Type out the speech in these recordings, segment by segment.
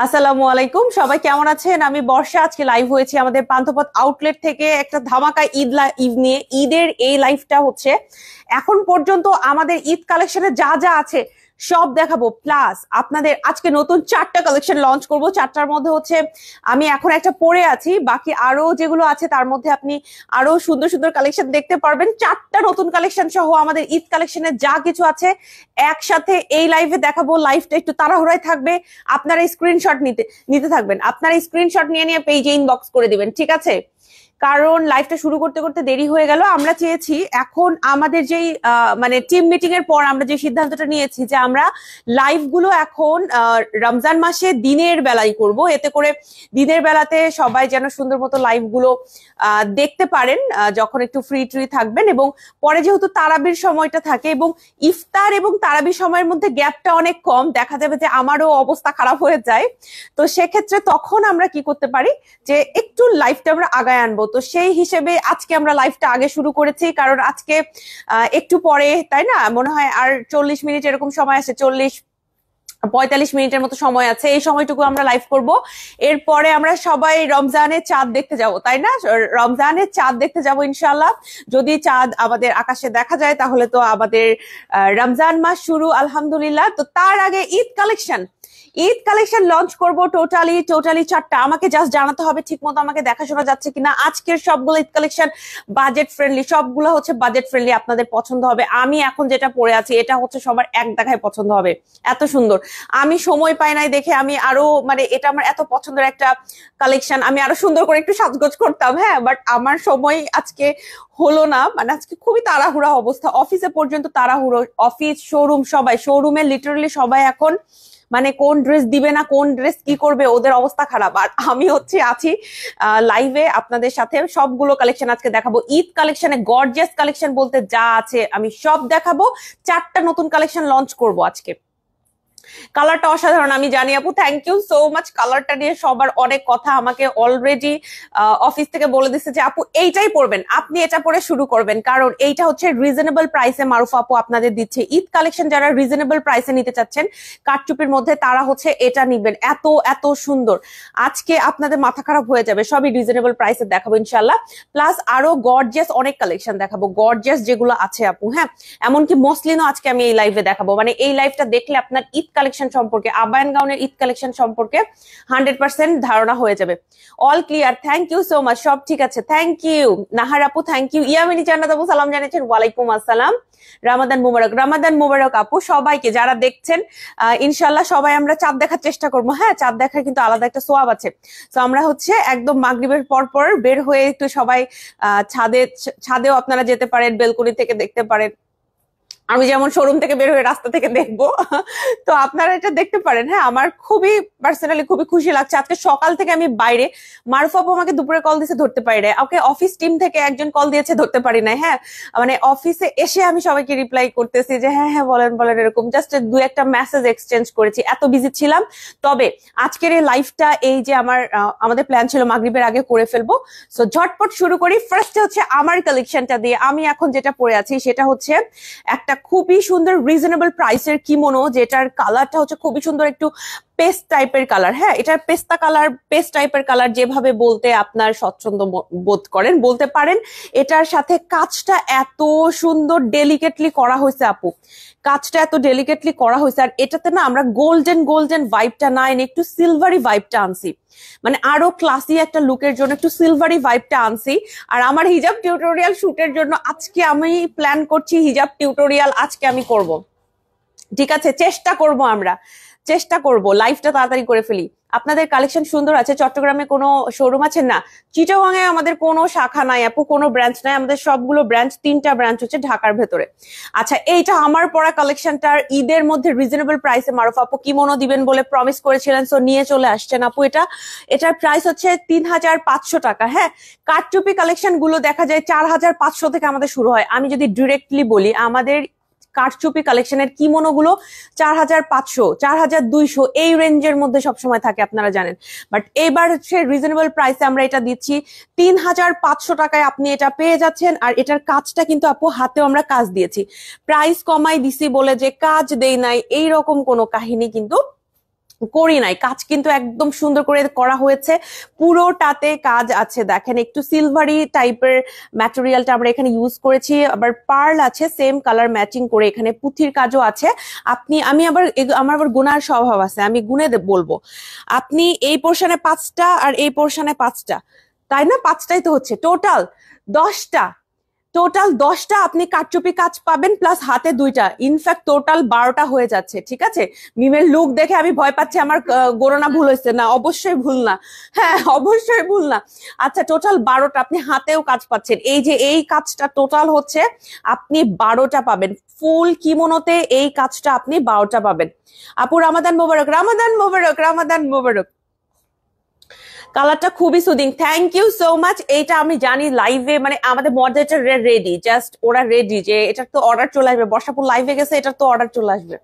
আসসালামু আলাইকুম, সবাই কেমন আছেন? আমি বর্ষা। আজকে লাইভ হয়েছি আমাদের পান্থপথ আউটলেট থেকে একটা ধামাকা ঈদ নিয়ে। ঈদের এই লাইভটা হচ্ছে এখন পর্যন্ত আমাদের ঈদ কালেকশনে যা যা আছে সব দেখাবো, প্লাস আপনাদের আজকে নতুন 4টা কালেকশন লঞ্চ করব। 4টার মধ্যে হচ্ছে আমি এখন একটা পরে আছি, বাকি আরো যেগুলো আছে তার মধ্যে আপনি আরো সুন্দর সুন্দর কালেকশন দেখতে পারবেন। 4টা নতুন কালেকশন সহ আমাদের ঈদ কালেকশনে যা কিছু আছে একসাথে এই লাইভে দেখাবো। লাইভটা একটু তাড়াহুড়ায় থাকবে, আপনারা স্ক্রিনশট নিতে নিতে থাকবেন। আপনারা স্ক্রিনশট নিয়ে নিয়ে পেজে ইনবক্স করে দিবেন, ঠিক আছে? কারণ লাইভটা শুরু করতে করতে দেরি হয়ে গেল। আমরা চেয়েছি এখন আমাদের যেই মানে টিম মিটিং এর পর আমরা যে সিদ্ধান্তটা নিয়েছি যে আমরা লাইভ গুলো এখন রমজান মাসে দিনের বেলায় করব, এতে করে দিনের বেলাতে সবাই যেন সুন্দর মতো লাইভ গুলো দেখতে পারেন যখন একটু ফ্রি ট্রি থাকবেন। এবং পরে যেহেতু তারাবির সময়টা থাকে এবং ইফতার এবং তারাবির সময়ের মধ্যে গ্যাপটা অনেক কম, দেখা যাবে যে আমারও অবস্থা খারাপ হয়ে যায়। তো সেক্ষেত্রে তখন আমরা কি করতে পারি যে একটু লাইভটা আমরা আগায় আনবো। তো সেই হিসেবে আজকে আমরা লাইভটা আগে শুরু করেছি, কারণ আজকে একটু পরে, তাই না, মনে হয় আর 40 মিনিট এরকম সময় আছে, 40-45 মিনিটের মতো সময় আছে। এই সময়টুকু আমরা লাইভ করব। এরপরে আমরা সবাই রমজানের চাঁদ দেখতে যাব, তাই না? রমজানের চাঁদ দেখতে যাব ইনশাআল্লাহ। যদি চাঁদ আমাদের আকাশে দেখা যায় তাহলে তো আমাদের রমজান মাস শুরু, আলহামদুলিল্লাহ। তো তার আগে ঈদ কালেকশন লঞ্চ করব টোটালি 4টা। আমাকে জাস্ট জানাতে হবে ঠিক মতো আমাকে দেখাশোনা যাচ্ছে কিনা। আজকের সবগুলো ঈদ কালেকশন বাজেট ফ্রেন্ডলি, সবগুলো হচ্ছে বাজেট ফ্রেন্ডলি, আপনাদের পছন্দ হবে। আমি এখন যেটা পরে আছি এটা হচ্ছে সবার এক দেখায় পছন্দ হবে, এত সুন্দর। আমি সময় পাই নাই দেখে আমি আরো, মানে এটা আমার এত পছন্দের একটা কালেকশন, আমি আরো সুন্দর করে একটু সাজগোজ করতাম, হ্যাঁ, বাট আমার সময় আজকে হলো না। মানে আজকে খুবই তাড়াহুড়া অবস্থা, অফিসে পর্যন্ত তাড়াহুড়ো, অফিস শোরুম সবাই, শোরুমে লিটারালি সবাই এখন মানে কোন ড্রেস দিবে না, কোন ড্রেস কি করবে, ওদের অবস্থা খারাপ। আর আমি হচ্ছে আছি লাইভে আপনাদের সাথে। সবগুলো কালেকশন আজকে দেখাবো। ঈদ কালেকশনে গর্জিয়াস কালেকশন বলতে যা আছে আমি সব দেখাবো। 4টা নতুন কালেকশন লঞ্চ করব আজকে। কালারটা অসাধারণ, আমি জানি আপু, থ্যাংক ইউ সো মাচ। কালারটা নিয়ে সবার অনেক কথা, আমাকে অলরেডি অফিস থেকে বলে দিচ্ছে যে আপু এইটাই পরবেন, আপনি এটা পরে শুরু করবেন, কারণ এইটা হচ্ছে রিজনেবল প্রাইসে মারুফা আপু আপনাদের দিচ্ছে। ঈদ কালেকশন যারা রিজনেবল প্রাইসে নিতে চাচ্ছেন কাটচুপির মধ্যে, তারা হচ্ছে এটা নিবেন। এত এত সুন্দর, আজকে আপনাদের মাথা খারাপ হয়ে যাবে। সবই রিজনেবল প্রাইসে দেখাবো ইনশাল্লাহ। প্লাস আরো গর্জিয়াস অনেক কালেকশন দেখাবো, গর্জিয়াস যেগুলো আছে আপু, হ্যাঁ। এমনকি মসলিনও আজকে আমি এই লাইভে দেখাবো। মানে এই লাইভটা দেখলে আপনার ঈদ কালেকশন সম্পর্কে, আবায়ান গাউনের ঈদ কালেকশন সম্পর্কে 100% ধারণা হয়ে যাবে। All clear, thank you so much, সব ঠিক আছে, থ্যাংক ইউ। নাহার আপু থ্যাংক ইউ। ইয়ামিনী জান্নাত আপু সালাম জানিয়েছেন, ওয়ালাইকুম আসসালাম। রামাদান মুবারক, রামাদান মুবারক আপু সবাইকে যারা দেখছেন। ইনশাল্লাহ সবাই আমরা চাঁদ দেখার চেষ্টা করবো, হ্যাঁ। চাঁদ দেখার কিন্তু আলাদা একটা সোয়াব আছে। তো আমরা হচ্ছে একদম মাগরিবের পর পর বের হয়ে একটু সবাই ছাদেও আপনারা যেতে পারেন, বেলকনি থেকে দেখতে পারেন। আমি যেমন শোরুম থেকে বের হয়ে রাস্তা থেকে দেখবো, তো আপনারা এটা দেখতে পারেন, হ্যাঁ। আমার খুবই পার্সোনালি খুবই খুশি লাগছে। আজকে সকাল থেকে আমি বাইরে, মারুফ আপু আমাকে দুপুরে কল দিয়েছে, ধরতে পারি নাই। ওকে অফিস টিম থেকে একজন কল দিয়েছে, ধরতে পারি নাই, হ্যাঁ। মানে অফিসে এসে আমি সবাইকে রিপ্লাই করতেছি যে হ্যাঁ হ্যাঁ বলেন বলেন, এরকম জাস্ট 2-1টা মেসেজ এক্সচেঞ্জ করেছি, এত বিজি ছিলাম। তবে আজকের এই লাইভটা, এই যে আমাদের প্ল্যান ছিল মাগরিবের আগে করে ফেলবো। সো ঝটপট শুরু করি। ফার্স্টে হচ্ছে আমার কালেকশনটা দিয়ে। আমি এখন যেটা পরে আছি সেটা হচ্ছে একটা খুবই সুন্দর রিজনেবল প্রাইসের কিমোনো, যেটার কালারটা হচ্ছে খুবই সুন্দর, একটু পেস্ট টাইপের কালার, হ্যাঁ। এটা পেস্তা কালার, পেস্ট টাইপের কালার, যেভাবে বলতে আপনার স্বচ্ছন্দ বোধ করেন বলতে পারেন। এটার সাথে কাজটা এত সুন্দর ডেলিকেটলি করা হয়েছে আপু, কাজটা এত ডেলিকেটলি করা হয়েছে। আর এটাতে না আমরা গোল্ডেন ভাইবটা না এনে একটু সিলভারি ভাইবটা আনছি, মানে আরো ক্লাসি একটা লুকের জন্য একটু সিলভারি ভাইবটা আনছি। আর আমার হিজাব টিউটোরিয়াল শুটের জন্য আজকে আমি প্ল্যান করছি হিজাব টিউটোরিয়াল আজকে আমি করব, ঠিক আছে? চেষ্টা করব লাইভটা তাড়াতাড়ি করে ফেলি। আপনাদের কালেকশন সুন্দর আছে। চট্টগ্রামে কোনো শোরুম আছে? না। চিটাগাং এ আমাদের কোনো শাখা নাই আপু, কোনো ব্রাঞ্চ নাই। আমাদের সবগুলো ব্রাঞ্চ, 3টা ব্রাঞ্চ হচ্ছে ঢাকার ভেতরে। আচ্ছা, এইটা আমার পরা কালেকশনটার ঈদের মধ্যে রিজনেবল প্রাইসে মারুফ আপু কিমোনো দিবেন বলে প্রমিস করেছিলেন, সো নিয়ে চলে আসছেন আপু। এটার প্রাইস হচ্ছে 3500 টাকা, হ্যাঁ। কাঠচুপি কালেকশন গুলো দেখা যায় 4500 থেকে আমাদের শুরু হয়। আমি যদি ডিরেক্টলি বলি, আমাদের কারচুপি কালেকশনের কিমোনো গুলো 4500, 4200 এই রেঞ্জের মধ্যে সবসময় থাকে, আপনারা জানেন। বাট এবার হচ্ছে রিজনেবল প্রাইসে আমরা এটা দিচ্ছি 3500 টাকায় আপনি এটা পেয়ে যাচ্ছেন। আর এটার কাজটা কিন্তু আপু হাতেও আমরা কাজ দিয়েছি, প্রাইস কমাই দিছি বলে যে কাজ দেই নাই এইরকম কোনো কাহিনী কিন্তু করি নাই, কাজ কিন্তু একদম সুন্দর করে করা হয়েছে, পুরোটাতে কাজ আছে। দেখেন একটু সিলভারি টাইপের ম্যাটেরিয়ালটা আমরা এখানে ইউজ করেছি, আবার পার্ল আছে সেম কালার ম্যাচিং করে, এখানে পুঁথির কাজও আছে। আমার আবার গুনার স্বভাব আছে, আমি গুনে বলবো। আপনি এই পোর্শনে 5টা আর এই পোর্শনে 5টা, তাই না? 5টাই তো হচ্ছে, টোটাল 10টা। আপনি কারচুপি কাজ পাবেন, প্লাস হাতে 2টা, ইনফ্যাক্ট টোটাল 12টা হয়ে যাচ্ছে। ঠিক আছে, মিমের লুক দেখে আমি ভয় পাচ্ছি আমার গণনা ভুল হয়েছে। না, অবশ্যই ভুল না, হ্যাঁ অবশ্যই ভুল না। আচ্ছা, টোটাল 12টা, আপনি হাতেও কাজ পাচ্ছেন। এই যে এই কাজটা টোটাল হচ্ছে আপনি 12টা পাবেন, ফুল কিমোনোতে এই কাজটা আপনি 12টা পাবেন। আপু রামাদান মোবারক, রামাদান মোবারক, রামাদান মোবারক। কালারটা খুবই soothing, thank you so much. এইটা আমি জানি লাইভে মানে আমাদের মডারেটর রেডি, জাস্ট ওরা রেডি যে এটার তো অর্ডার চলে আসবে, বর্ষাপুর লাইভে গেছে, এটার তো অর্ডার চলে আসবে,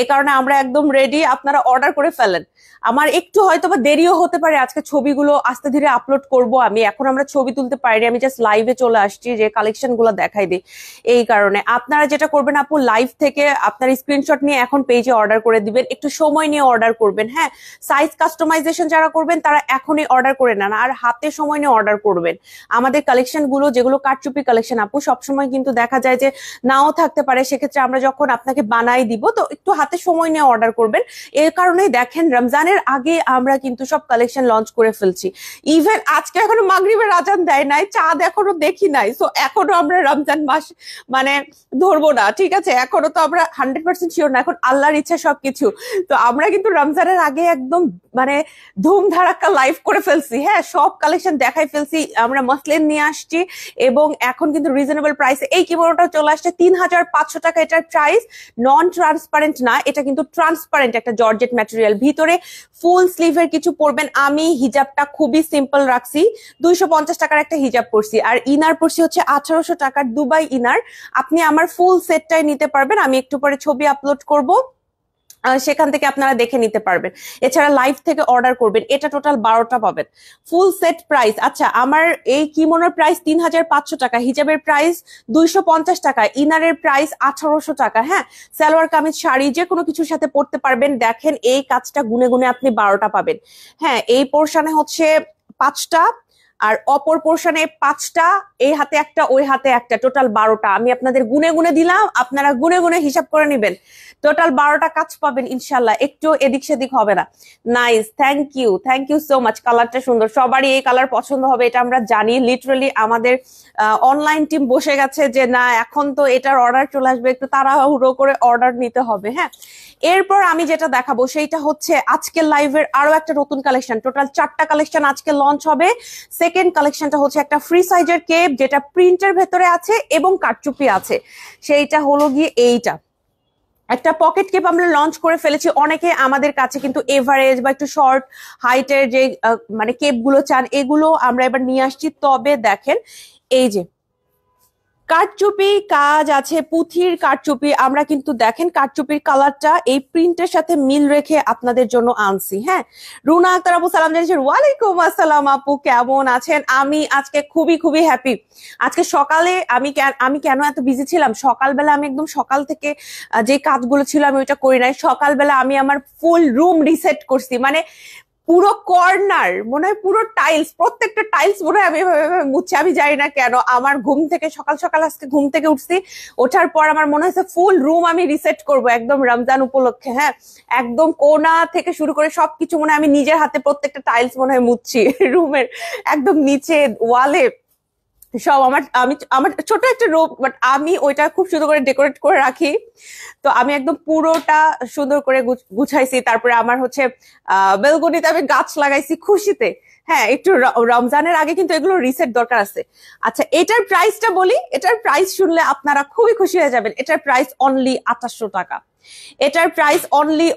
এই কারণে আমরা একদম রেডি, আপনারা অর্ডার করে ফেলেন। আমার একটু হয়তো বা দেরিও হতে পারে, আজকে ছবিগুলো আস্তে ধীরে আপলোড করব আমি, এখন আমরা ছবি তুলতে পারিনি, আমি জাস্ট লাইভে চলে আসছি যে কালেকশন গুলো দেখাই দিই। এই কারণে আপনারা যেটা করবেন আপু, লাইভ থেকে আপনার স্ক্রিনশট নিয়ে এখন পেজে অর্ডার করে দিবেন, একটু সময় নিয়ে অর্ডার করবেন। হ্যাঁ, সাইজ কাস্টমাইজেশন যারা করবেন তারা এখনই অর্ডার করে নেন, আর হাতে সময় নিয়ে অর্ডার করবেন। আমাদের কালেকশন গুলো যেগুলো কারচুপি কালেকশন আপু, সবসময় কিন্তু দেখা যায় যে নাও থাকতে পারে, সেক্ষেত্রে আমরা যখন আপনাকে বানাই দিব তো একটু হাতে সময় নিয়ে অর্ডার করবেন। এর কারণেই দেখেন রমজানের আগে আমরা কিন্তু সব কালেকশন লঞ্চ করে ফেলছি। ইভেন আজকে এখনো মাগরিবের আজান দেয় নাই, চাঁদ এখনো দেখি নাই, সো এখনো আমরা রমজান মাস মানে ধরবো না। ঠিক আছে, এখনো তো আমরা 100% শিওর না, এখন আল্লাহর ইচ্ছা সবকিছু। তো আমরা কিন্তু রমজানের আগে একদম মানে ধুম ধারাক্কা লাইভ করে ফেলছি। হ্যাঁ, সব কালেকশন দেখাই ফেলছি, আমরা মাসলিন নিয়ে আসছি, এবং এখন কিন্তু রিজনেবল প্রাইসে এই কিমোনোটা চলে আসছে 3500 টাকা। এটার প্রাইস নন ট্রান্সপারেন্ট না, এটা কিন্তু ট্রান্সপারেন্ট একটা জর্জেট ম্যাটেরিয়াল, ভিতরে ফুল স্লিভের কিছু পরবেন। আমি হিজাবটা খুবই সিম্পল রাখছি, 250 টাকার একটা হিজাব পরছি, আর ইনার পরছি হচ্ছে 1800 টাকার দুবাই ইনার। আপনি আমার ফুল সেটটাই নিতে পারবেন, আমি একটু পরে ছবি আপলোড করব, সেখান থেকে আপনারা দেখে নিতে পারবেন। এছাড়া লাইভ থেকে অর্ডার করবেন, এটা টোটাল 12টা পাবেন, ফুল সেট প্রাইস। আচ্ছা, আমার এই কিমোনোর প্রাইস 3500 টাকা, হিজাবের প্রাইস 250 টাকা, ইনারের প্রাইস 1800 টাকা। হ্যাঁ, সালোয়ার কামিজ শাড়ি যে কোনো কিছুর সাথে পরতে পারবেন। দেখেন এই কাজটা গুনে গুনে আপনি 12টা পাবেন। হ্যাঁ, এই পোর্শনে হচ্ছে 5টা, আর অপর পোর্শনে 5টা, এই হাতে একটা ওই হাতে একটা, টোটাল 12টা। আমি আপনাদের গুনে গুনে দিলাম, আপনারা গুনে গুনে হিসাব করে নেবেন, টোটাল 12টা কাজ পাবেন ইনশাল্লাহ, একটু এদিক সেদিক হবে না। Nice, thank you so much. কালারটা সুন্দর, সবারই এই কালার পছন্দ হবে এটা আমরা জানি। লিটারালি আমাদের অনলাইন টিম বসে গেছে যে না, এখন তো এটার অর্ডার চলে আসবে, একটু তাড়াহুড়ো করে অর্ডার নিতে হবে। হ্যাঁ, এরপর আমি যেটা দেখাবো সেইটা হচ্ছে আজকের লাইভের আরো একটা নতুন কালেকশন, টোটাল 4টা কালেকশন আজকে লঞ্চ হবে। সেকেন্ড কালেকশনটা হচ্ছে একটা ফ্রি সাইজের কেপ, যেটা প্রিন্টের ভেতরে আছে এবং কারচুপি আছে। সেইটা হলো গিয়ে এইটা, একটা পকেট কেপ আমরা লঞ্চ করে ফেলেছি। অনেকে আমাদের কাছে কিন্তু এভারেজ বা একটু শর্ট হাইটের যে মানে কেপ গুলো চান, এগুলো আমরা এবার নিয়ে আসছি। তবে দেখেন এই যে কারচুপি কাজ আছে, পুঁথির কারচুপি, আমরা কিন্তু দেখেন কারচুপির কালারটা এই প্রিন্টের সাথে মিল রেখে আপনাদের জন্য আনছি। হ্যাঁ, রুনা আক্তার আপু সালাম জানিয়েছেন, ওয়ালাইকুম আসসালাম আপু, কেমন আছেন? আমি আজকে খুবই হ্যাপি। আজকে সকালে আমি কেন এত বিজি ছিলাম, সকালবেলা আমি একদম সকাল থেকে যে কাজগুলো ছিল আমি ওইটা করি নাই। সকালবেলা আমি আমার ফুল রুম রিসেট করছি, মানে পুরো কর্নার মনে হয়, পুরো টাইলস, প্রত্যেকটা টাইলস মনে হয় আমি মুছছি। আমি জানি না কেন, আমার ঘুম থেকে সকাল সকাল আজকে ঘুম থেকে উঠছি, ওঠার পর আমার মনে হয়েছে ফুল রুম আমি রিসেট করব একদম রমজান উপলক্ষে। হ্যাঁ, একদম কোনা থেকে শুরু করে সবকিছু মনে হয় আমি নিজের হাতে প্রত্যেকটা টাইলস মনে হয় মুছছি রুমের একদম নিচে ওয়ালে সব। আমার ছোট একটা রুম, বাট আমি ওইটা খুব সুন্দর করে ডেকোরেট করে রাখি। তো আমি একদম পুরোটা সুন্দর করে গুছাইছি। তারপরে আমার হচ্ছে বেলকনিতে আমি গাছ লাগাইছি খুশিতে। হ্যাঁ, একটু রমজানের আগে কিন্তু এগুলো রিসেট দরকার আছে। আচ্ছা, এটার প্রাইসটা বলি, এটার প্রাইস শুনলে আপনারা খুবই খুশি হয়ে যাবেন। এটার প্রাইস অনলি 2800 টাকা। এটার প্রাইস অনলি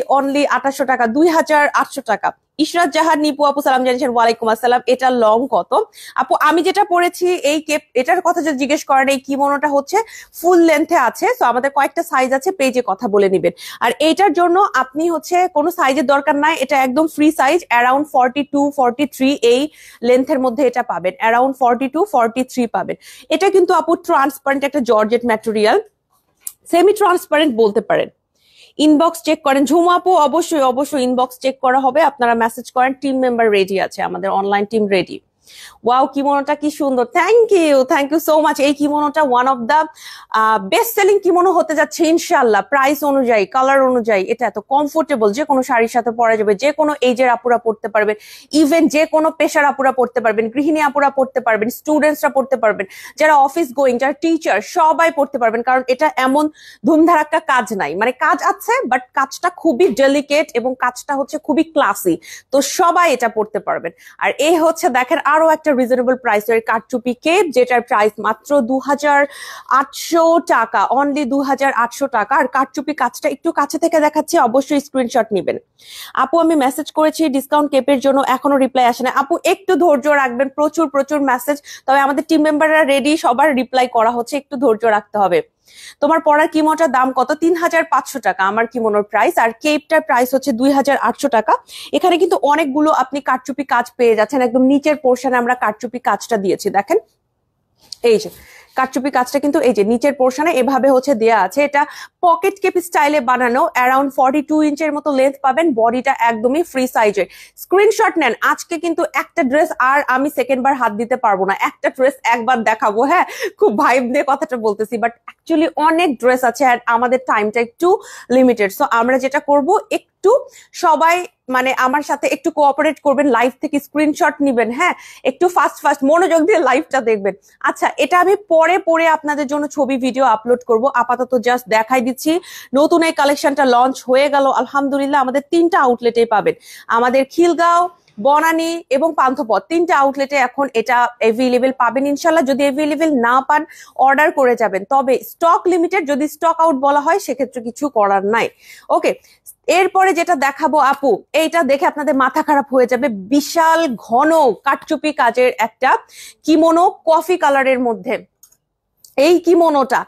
2800 টাকা, 2800 টাকা। ইশরাত জাহান নিপু আপু সালাম জানিয়েছেন, ওয়ালাইকুম আসসালাম। এটা লং কত আপু? আমি যেটা পড়েছি এই কেপ, এটার কথা যদি জিজ্ঞেস করেন, এই কিমোনোটা হচ্ছে ফুল লেন্থে আছে। তো আমাদের কয়েকটা সাইজ আছে, পেজে কথা বলে নিবেন। আর এইটার জন্য আপনি হচ্ছে কোনো সাইজের দরকার নাই, এটা একদম ফ্রি সাইজ, অ্যারাউন্ড 42-43 এই লেন্থের মধ্যে এটা পাবেন, অ্যারাউন্ড 42-43 পাবেন। এটা কিন্তু আপু ট্রান্সপারেন্ট একটা জর্জেট ম্যাটেরিয়াল, সেমি ট্রান্সপারেন্ট বলতে পারেন। ইনবক্স চেক করেন ঝুমা আপু, অবশ্যই অবশ্যই ইনবক্স চেক করা হবে, আপনারা মেসেজ করেন, টিম মেম্বার রেডি আছে, আমাদের অনলাইন টিম রেডি। ওয়াও, কিমোনোটা কি সুন্দর, থ্যাংক ইউ সো মাচ। এই কিমোনোটা one of the best selling kimono হতে যাচ্ছে ইনশাআল্লাহ। প্রাইস অনুযায়ী, কালার অনুযায়ী এটা এত কমফোর্টেবল, যে কোনো শাড়ির সাথে পরা যাবে, যে কোনো এজের আপুরা পড়তে পারবেন, ইভেন যে কোনো পেশার আপুরা পড়তে পারবেন, গৃহিণী আপুরা পড়তে পারবেন, স্টুডেন্টসরা পড়তে পারবেন, যারা অফিস গোয়িং, যারা টিচার, সবাই পড়তে পারবেন। কারণ এটা এমন ধুমধারাক্কা কাজ নাই, মানে কাজ আছে বাট কাজটা খুবই ডেলিকেট এবং কাজটা হচ্ছে খুবই ক্লাসি, তো সবাই এটা পড়তে পারবেন। আর এই হচ্ছে দেখেন আরো একটা রিজনেবল প্রাইস এর কারচুপি কেপ, যেটার প্রাইস মাত্র 2800 টাকা, অনলি 2800 টাকা। আর কারচুপি কাজটা একটু কাছে থেকে দেখাচ্ছি, অবশ্যই স্ক্রিনশট নিবেন। আপু আমি মেসেজ করেছি ডিসকাউন্ট কেপের জন্য, এখনো রিপ্লাই আসে না। আপু একটু ধৈর্য রাখবেন, প্রচুর প্রচুর মেসেজ, তবে আমাদের টিম মেম্বাররা রেডি, সবার রিপ্লাই করা হচ্ছে, একটু ধৈর্য রাখতে হবে। তোমার পরার কিমোটার দাম কত? 3500 টাকা আমার কিমোনোর প্রাইস, আর কেপটার প্রাইস হচ্ছে 2800 টাকা। এখানে কিন্তু অনেকগুলো আপনি কারচুপি কাজ পেয়ে যাচ্ছেন, একদম নিচের পোর্শনে আমরা কারচুপি কাজটা দিয়েছি, দেখেন এই যে কারচুপি কাজটা কিন্তু এই যে নিচের পোর্শনে এভাবে হচ্ছে দেয়া আছে। এটা পকেট কেপ স্টাইলে বানানো, অ্যারাউন্ড 42 ইঞ্চের মতো লেন্থ পাবেন, বডিটা একদমই ফ্রি সাইজের। স্ক্রিনশট নেন, আজকে কিন্তু একটা ড্রেস আর আমি সেকেন্ড বার হাত দিতে পারবো না, একটা ড্রেস একবার দেখাবো, হ্যাঁ খুব ভাইব দিয়ে কথাটা বলতেছি, বাট অ্যাকচুয়ালি অনেক ড্রেস আছে আর আমাদের টাইমটা একটু লিমিটেড। সো আমরা যেটা করব, একটু সবাই মানে আমার সাথে একটু কোঅপারেট করবেন, লাইভ থেকে স্ক্রিনশট নিবেন, হ্যাঁ একটু ফাস্ট ফাস্ট মনোযোগ দিয়ে লাইভটা দেখবেন। আচ্ছা, এটা আমি পরে পরে আপনাদের জন্য ছবি ভিডিও আপলোড করব, আপাতত জাস্ট দেখাই দিচ্ছি। নতুন এই কালেকশনটা লঞ্চ হয়ে গেল আলহামদুলিল্লাহ, আমাদের 3টা আউটলেটে পাবেন, আমাদের খিলগাঁও, বনানী এবং পান্থপথ, 3টা আউটলেটে এখন এটা অ্যাভেলেবেল পাবেন ইনশাল্লাহ। যদি অ্যাভেলেবেল না পান অর্ডার করে যাবেন, তবে স্টক লিমিটেড, যদি স্টক আউট বলা হয় সেক্ষেত্রে কিছু করার নাই। ওকে, এরপরে যেটা দেখাবো আপু, এইটা দেখে আপনাদের মাথা খারাপ হয়ে যাবে, বিশাল ঘন কাটচুপি কাজের একটা কিমোনো, কফি কালারের মধ্যে। এই কিমোনোটা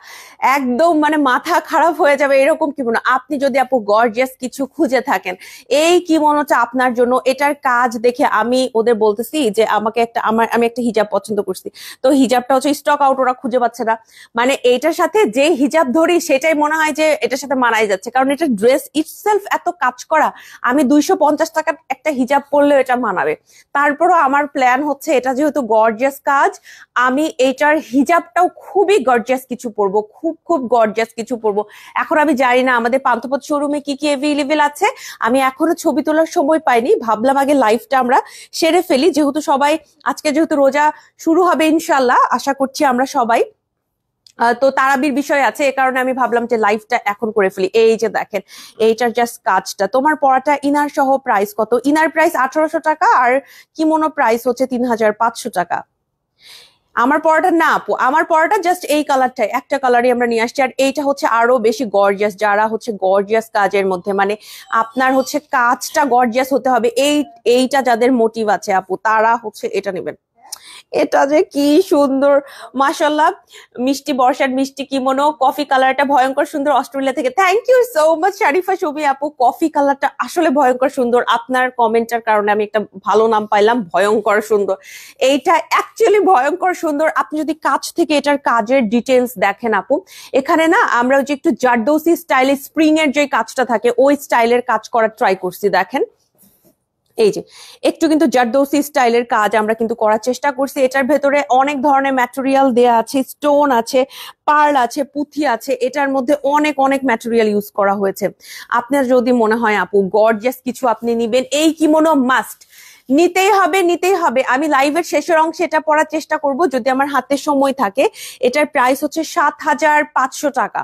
একদম মানে মাথা খারাপ হয়ে যাবে এরকম কিমোনো। আপনি যদি আপু গর্জিয়াস কিছু খুঁজে থাকেন, এই কিমোনোটা আপনার জন্য। এটার কাজ দেখে আমি ওদের বলতেছি যে আমাকে একটা আমি একটা হিজাব পছন্দ করছি, তো হিজাবটা হচ্ছে স্টক আউট, ওরা খুঁজে পাচ্ছে না। মানে এইটার সাথে যে হিজাব ধরি সেটাই মনে হয় যে এটার সাথে মানাই যাচ্ছে, কারণ এটা ড্রেস ইটসেলফ এত কাজ করা। আমি 250 টাকার একটা হিজাব পরলেও এটা মানাবে। তারপরও আমার প্ল্যান হচ্ছে, এটা যেহেতু গর্জিয়াস কাজ, আমি এইটার হিজাবটাও খুবই গর্জিয়াস কিছু পরবো, খুব খুব গর্জিয়াস কিছু পরবো। এখন আমি জানি না আমাদের পান্থপথ শোরুমে কি কি অ্যাভেলেবেল আছে, আমি এখনো ছবি তোলার সময় পাইনি, ভাবলাম আগে লাইভটা আমরা সেরে ফেলি, যেহেতু সবাই আজকে যেহেতু রোজা শুরু হবে ইনশাল্লাহ, আশা করছি আমরা সবাই, তো তারাবির বিষয় আছে, এ কারণে আমি ভাবলাম যে লাইভটা এখন করে ফেলি। এই যে দেখেন এইটার জাস্ট কাজটা, তোমার পরাটা ইনার সহ প্রাইস কত? ইনার প্রাইস 1800 টাকা আর কিমোনো প্রাইস হচ্ছে 3500 টাকা। আমার পরাটা না আপু, আমার পরাটা জাস্ট এই কালারটাই, একটা কালারই আমরা নিয়ে আসছি। আর এইটা হচ্ছে আরো বেশি গর্জিয়াস, যারা হচ্ছে গর্জিয়াস কাজের মধ্যে, মানে আপনার হচ্ছে কাজটা গর্জিয়াস হতে হবে, এইটা যাদের মোটিভ আছে আপু, তারা হচ্ছে এটা নেবেন। এটা যে কি সুন্দর মাশাআল্লাহ, মিষ্টি বর্ষার মিষ্টি কিমোনো, কফি কালারটা ভয়ঙ্কর সুন্দর, অস্ট্রেলিয়া থেকে। Thank you so much Sharifa Sumi আপু, কফি কালারটা আসলে ভয়ঙ্কর সুন্দর, আপনার কমেন্টের কারণে আমি একটা ভালো নাম পাইলাম, ভয়ঙ্কর সুন্দর। এইটা অ্যাকচুয়ালি ভয়ঙ্কর সুন্দর। আপনি যদি কাছ থেকে এটার কাজের ডিটেলস দেখেন আপু, এখানে না আমরা ওই যে একটু জারদৌসি স্টাইলে স্প্রিং এর যে কাজটা থাকে ওই স্টাইলের কাজ করার ট্রাই করছি, দেখেন এই যে একটু কিন্তু জারদৌসি স্টাইলের কাজ আমরা কিন্তু করার চেষ্টা করছি। এটার ভেতরে অনেক ধরনের ম্যাটেরিয়াল দেয়া আছে, স্টোন আছে, পার্ল আছে, পুঁথি আছে, এটার মধ্যে অনেক অনেক ম্যাটেরিয়াল ইউজ করা হয়েছে। আপনার যদি মনে হয় আপু গর্জিয়াস কিছু আপনি নিবেন, এই কিমোনো মাস্ট, নিতেই হবে নিতেই হবে। আমি লাইভের শেষের অংশে এটা পড়ার চেষ্টা করব যদি আমার হাতে সময় থাকে। এটার প্রাইস হচ্ছে 7500 টাকা,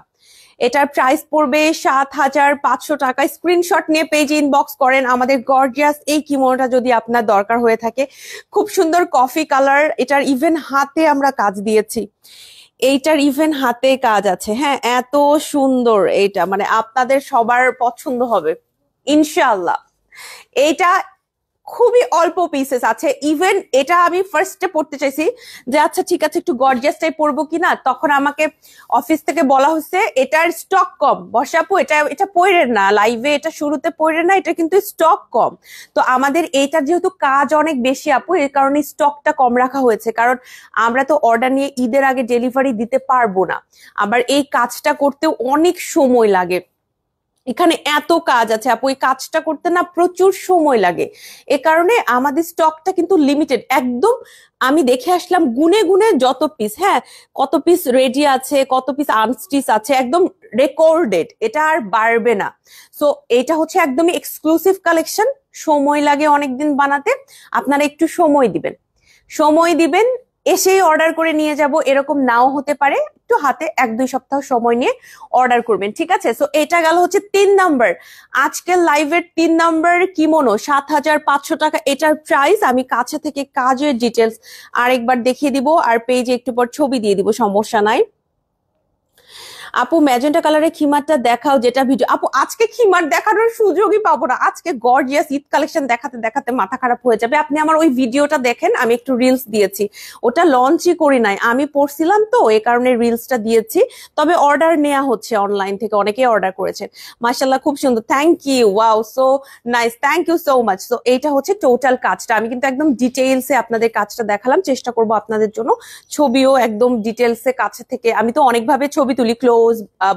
এটার প্রাইস পড়বে 7500 টাকা। স্ক্রিনশট নিয়ে পেজে ইনবক্স করেন আমাদের গর্জিয়াস এই কিমোনোটা যদি আপনার দরকার হয়ে থাকে। খুব সুন্দর কফি কালার, এটার ইভেন হাতে আমরা কাজ দিয়েছি, এইটার ইভেন হাতে কাজ আছে, হ্যাঁ এত সুন্দর এইটা, মানে আপনাদের সবার পছন্দ হবে ইনশাআল্লাহ। এইটা খুবই অল্প পিসেস আছে, ইভেন এটা আমি ফার্স্টে পড়তে চাইছি যে আচ্ছা ঠিক আছে একটু গর্জিয়াস টাইপ পরবো কিনা, তখন আমাকে অফিস থেকে বলা হচ্ছে এটার স্টক কম, বসাপু এটা পড়েন না লাইভে, এটা শুরুতে পড়েন না, এটা কিন্তু স্টক কম। তো আমাদের এইটার যেহেতু কাজ অনেক বেশি আপু, এই কারণে স্টকটা কম রাখা হয়েছে, কারণ আমরা তো অর্ডার নিয়ে ঈদের আগে ডেলিভারি দিতে পারবো না, আবার এই কাজটা করতেও অনেক সময় লাগে। এখানে এত কাজ আছে আপু, এই কাজটা করতে না প্রচুর সময় লাগে। এ কারণে আমাদের স্টকটা কিন্তু লিমিটেড একদম। আমি দেখে আসলাম গুনে গুনে যত পিস, হ্যাঁ, কত পিস রেডি আছে, কত পিস আনস্টিচ আছে, একদম রেকর্ডেড, এটা আর বাড়বে না। সো এটা হচ্ছে একদমই এক্সক্লুসিভ কালেকশন, সময় লাগে অনেকদিন বানাতে। আপনারা একটু সময় দিবেন, এসেই অর্ডার করে নিয়ে যাব এরকম নাও হতে পারে, একটু হাতে 1-2 সপ্তাহ সময় নিয়ে অর্ডার করবেন, ঠিক আছে? সো এটা গেল হচ্ছে 3 নাম্বার, আজকের লাইভের 3 নাম্বার কিমোনো 7,500 টাকা এটার প্রাইস। আমি কাছে থেকে কাজের ডিটেলস আরেকবার দেখিয়ে দিব, আর পেজে একটু পর ছবি দিয়ে দিব, সমস্যা নাই। আপু ম্যাজেন্টা কালারের খিমারটা দেখাও যেটা ভিডিও। আপু আজকে খিমার দেখানোর সুযোগই পাবো না, আজকে গর্জিয়াস ঈদ কালেকশন দেখাতে দেখাতে মাথা খারাপ হয়ে যাবে। আপনি আমার ওই ভিডিওটা দেখেন, আমি একটু রিলস দিয়েছি, ওটা লঞ্চই করি নাই, আমি পড়ছিলাম তো এই কারণে রিলসটা দিয়েছি। তবে অর্ডার নেওয়া হচ্ছে অনলাইন থেকে, অনেকেই অর্ডার করেছেন, মাশাআল্লাহ খুব সুন্দর, thank you, wow so nice, thank you so much. তো এইটা হচ্ছে টোটাল কাজটা, আমি কিন্তু একদম ডিটেইলসে আপনাদের কাজটা দেখালাম, চেষ্টা করব আপনাদের জন্য ছবিও একদম ডিটেলসে কাছে থেকে। আমি তো অনেকভাবে ছবি তুলি,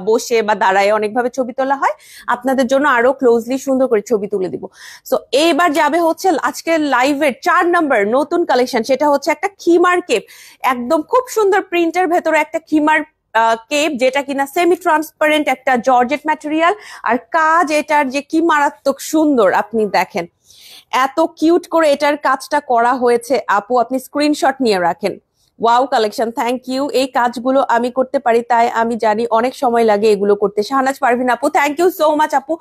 বসে বা দাঁড়ায় অনেকভাবে ছবি তোলা হয়, আপনাদের জন্য আরো ক্লোজলি সুন্দর করে ছবি তুলে দিব। সো এইবার যাবে হচ্ছে আজকের লাইভের 4 নাম্বার নতুন কালেকশন, সেটা হচ্ছে একটা খিমার কেপ, একদম খুব সুন্দর প্রিন্টের ভেতরে একটা খিমার কেপ, যেটা কিনা সেমি ট্রান্সপারেন্ট একটা জর্জেট ম্যাটেরিয়াল। আর কাজ এটার যে কি মারাত্মক সুন্দর, আপনি দেখেন এত কিউট করে এটার কাজটা করা হয়েছে আপু, আপনি স্ক্রিনশট নিয়ে রাখেন। Wow collection, thank you. এই কাজগুলো আমি করতে পারি, তাই আমি জানি অনেক সময় লাগে এগুলো করতে। শাহনাজ পারভিন আপু, থ্যাংক ইউ সো মাচ আপু।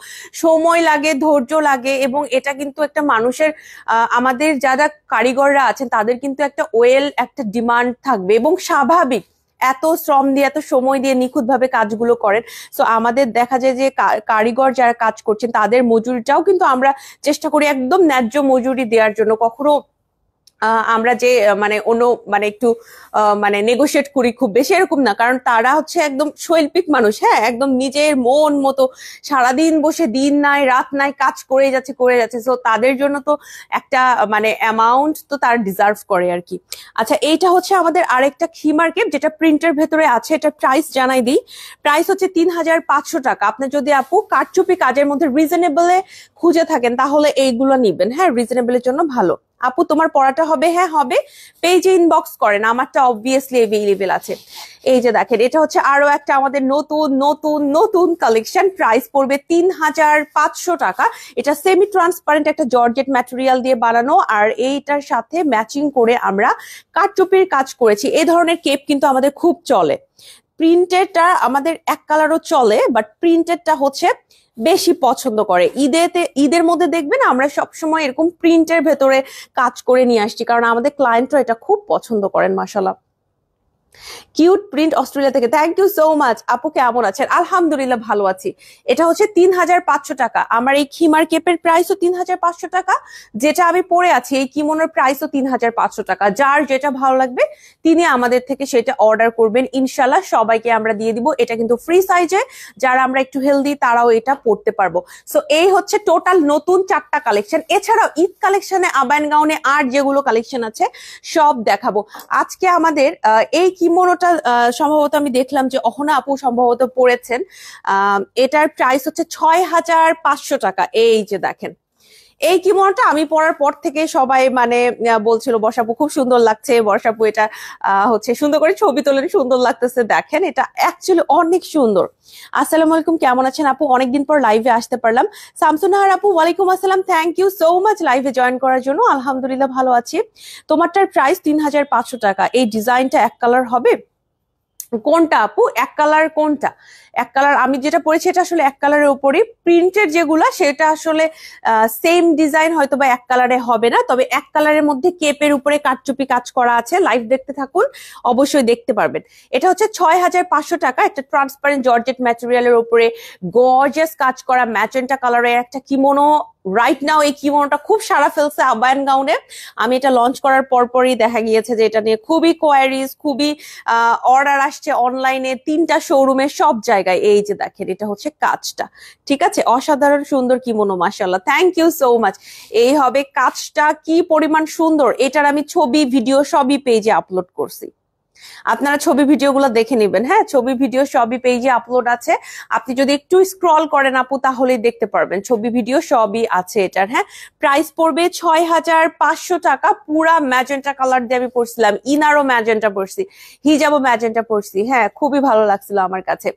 সময় লাগে, ধৈর্য লাগে, এবং এটা কিন্তু একটা মানুষের আমাদের যারা কারিগররা আছেন তাদের কিন্তু একটা ডিমান্ড থাকবে, এবং স্বাভাবিক এত শ্রম দিয়ে এত সময় দিয়ে নিখুঁত ভাবে কাজগুলো করেন। সো আমাদের দেখা যায় যে কারিগর যারা কাজ করছেন তাদের মজুরিটাও কিন্তু আমরা চেষ্টা করি একদম ন্যায্য মজুরি দেওয়ার জন্য। কখনো আমরা যে মানে অন্য মানে একটু মানে নেগোশিয়েট করি খুব বেশি এরকম না, কারণ তারা হচ্ছে একদম শৈল্পিক মানুষ, হ্যাঁ, একদম নিজের মন মতো সারাদিন বসে দিন নাই রাত নাই কাজ করে যাচ্ছে। সো তাদের জন্য তো একটা মানে অ্যামাউন্ট তো তার ডিজার্ভ করে আর কি। আচ্ছা, এইটা হচ্ছে আমাদের আরেকটা খিমার কেপ, যেটা প্রিন্টের ভেতরে আছে। এটা প্রাইস জানাই দিই, প্রাইস হচ্ছে 3,500 টাকা। আপনি যদি আপু কারচুপি কাজের মধ্যে রিজনেবলে খুঁজে থাকেন তাহলে এইগুলো নিবেন, হ্যাঁ, রিজনেবলের জন্য ভালো। আপু তোমার পড়াটা হবে? হ্যাঁ হবে, পেজে ইনবক্স করেন, আমারটা অবভিয়াসলি এভেইলেবল আছে। এই যে দেখেন, এটা হচ্ছে আরো একটা আমাদের নতুন নতুন নতুন কালেকশন, প্রাইস পড়বে 3,500 টাকা। এটা সেমি ট্রান্সপারেন্ট একটা জর্জেট ম্যাটেরিয়াল দিয়ে বানানো, আর এইটার সাথে ম্যাচিং করে আমরা কারচুপির কাজ করেছি। এই ধরনের কেপ কিন্তু আমাদের খুব চলে, প্রিন্টেডটা আমাদের এক কালারও চলে, বাট প্রিন্টেডটা হচ্ছে বেশি পছন্দ করে। ঈদের মধ্যে দেখবেন আমরা সবসময় এরকম প্রিন্টের ভেতরে কাজ করে নিয়ে আসছি, কারণ আমাদের ক্লায়েন্টরা এটা খুব পছন্দ করেন। মাশাআল্লাহ, কিউট প্রিন্ট অস্ট্রেলিয়া থেকে, থ্যাংক ইউ সো মাচ। আপু কেমন আছেন? আলহামদুলিল্লাহ ভালো আছি। এটা হচ্ছে 3,500 টাকা। আমার এই খিমার কেপের প্রাইসও 3,500 টাকা, যেটা আমি পরে আছি এই কিমোনোর প্রাইসও 3,500 টাকা। যার যেটা ভালো লাগবে তিনি আমাদের থেকে সেটা অর্ডার করবেন, ইনশাল্লাহ সবাইকে আমরা দিয়ে দিব। এটা কিন্তু ফ্রি সাইজে, যারা আমরা একটু হেলদি তারাও এটা পড়তে পারবো। সো এই হচ্ছে টোটাল নতুন 4টা কালেকশন। এছাড়াও ঈদ কালেকশনে আবায়ান গাউনে আর যেগুলো কালেকশন আছে সব দেখাবো। আজকে আমাদের এই কিমোনোটা সম্ভবত আমি দেখলাম যে অহনা আপু সম্ভবত পড়েছেন, এটার প্রাইস হচ্ছে 6,500 টাকা। এই যে দেখেন, এই কিমোনোটা আমি পরার পর থেকে সবাই মানে বলছিল বর্ষাপু খুব সুন্দর লাগছে, বর্ষাপু এটা হচ্ছে সুন্দর করে ছবি তোলেন, সুন্দর লাগতেছে। দেখেন এটা অ্যাকচুয়ালি অনেক সুন্দর। আসসালামু আলাইকুম, কেমন আছেন আপু? অনেকদিন পর লাইভে আসতে পারলাম। শামসুনাহার আপু, ওয়ালাইকুম আসসালাম, থ্যাংক ইউ সো মাচ লাইভে জয়েন করার জন্য। আলহামদুলিল্লাহ ভালো আছি। তোমারটার প্রাইস 3,500 টাকা। এই ডিজাইনটা এক কালার হবে? কোনটা আপু, এক কালার কোনটা? এক কালার আমি যেটা পরেছি এটা আসলে এক কালারের উপরই, প্রিন্টেড যেগুলা সেটা আসলে সেম ডিজাইন হয়তো বা এক কালারে হবে না, তবে এক কালারের মধ্যে কেপের উপরে কারচুপি কাজ করা আছে। লাইভ দেখতে থাকুন, অবশ্যই দেখতে পারবেন। এটা হচ্ছে 6,500 টাকা, একটা ট্রান্সপারেন্ট জর্জেট ম্যাটেরিয়ালের উপরে গর্জিয়াস কাজ করা ম্যাজেন্টা কালারের একটা কিমোনো। রাইট নাও এই কিমোনোটা খুব সারা ফেলছে আবায়ান গাউনে। আমি এটা লঞ্চ করার পরপরই দেখা গিয়েছে যে এটা নিয়ে খুবই কোয়ারিজ, খুবই অর্ডার আসছে অনলাইনে, 3টা শোরুমে, সব জায়গায়। এই যে দেখেন, এটা হচ্ছে কাজটা, ঠিক আছে, অসাধারণ সুন্দর কিমোনো, মাশাআল্লাহ, থ্যাংক ইউ সো মাচ। এই হবে কাজটা, কি পরিমাণ সুন্দর। এটার আমি ছবি ভিডিও সবই পেজে আপলোড করছি। আপনারা ছবি ভিডিওগুলো দেখে নেবেন, হ্যাঁ ছবি ভিডিও সবই পেজে আপলোড আছে। আপনি যদি একটু স্ক্রল করেন আপু তাহলেই দেখতে পারবেন, ছবি ভিডিও সবই আছে এটার। হ্যাঁ প্রাইস পড়বে 6500 টাকা। পুরা ম্যাজেন্টা কালার দিয়ে আমি পরছিলাম, ইনারও ম্যাজেন্টা পরছি, হিজাবও ম্যাজেন্টা পরছি, হ্যাঁ খুবই ভালো লাগছিল আমার কাছে।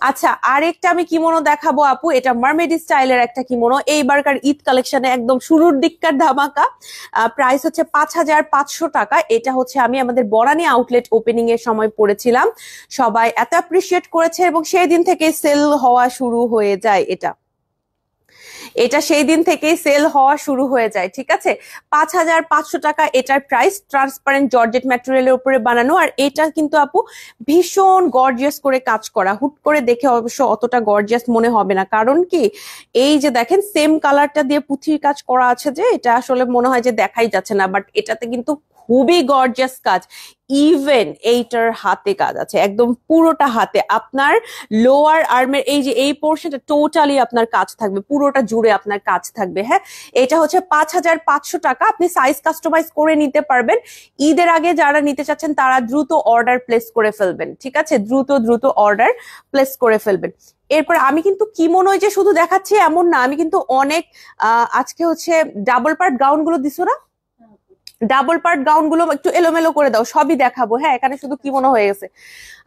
আচ্ছা আরেকটা আমি কিমোনো দেখাবো আপু, এটা মার্মেড স্টাইলের একটা কিমোনো, এইবারকার ঈদ কালেকশনে একদম শুরুর দিককার ধামাকা। প্রাইস হচ্ছে 5500 টাকা। এটা হচ্ছে আমি আমাদের বরানি আউটলেট ওপেনিং এর সময় পড়েছিলাম, সবাই এত অ্যাপ্রিসিয়েট করেছে এবং সেই দিন থেকে সেল হওয়া শুরু হয়ে যায়। এটা সেই দিন থেকেই সেল হওয়া শুরু হয়ে যায়, ঠিক আছে। 5500 টাকা এটার প্রাইস, ট্রান্সপারেন্ট জর্জেট ম্যাটেরিয়ালের উপরে বানানো। আর এটা কিন্তু আপু ভীষণ গর্জিয়াস করে কাজ করা, হুট করে দেখে অবশ্য অতটা গর্জিয়াস মনে হবে না, কারণ কি এই যে দেখেন সেম কালারটা দিয়ে পুঁথির কাজ করা আছে, যে এটা আসলে মনে হয় যে দেখাই যাচ্ছে না, বাট এটাতে কিন্তু খুবই গর্জিয়াস কাজ। ইভেন এইটার হাতে কাজ আছে, একদম পুরোটা হাতে। আপনার লোয়ার আর্মের এই যে এই পোর্শনটা টোটালি আপনার কাজ থাকবে, পুরোটা জুড়ে আপনার কাজ থাকবে। হ্যাঁ এটা হচ্ছে 5500 টাকা। আপনি সাইজ কাস্টমাইজ করে নিতে পারবেন। ঈদের আগে যারা নিতে চাচ্ছেন তারা দ্রুত অর্ডার প্লেস করে ফেলবেন, ঠিক আছে, দ্রুত অর্ডার প্লেস করে ফেলবেন। এরপর আমি কিন্তু কিমোনোই যে শুধু দেখাচ্ছি এমন না, আমি কিন্তু অনেক আজকে হচ্ছে ডাবল পার্ট গাউন গুলো দিছো না, ডাবল পার্ট গাউন গুলো একটু এলোমেলো করে দাও, সবই দেখাবো। হ্যাঁ এখানে শুধু কিমোনো হয়ে গেছে।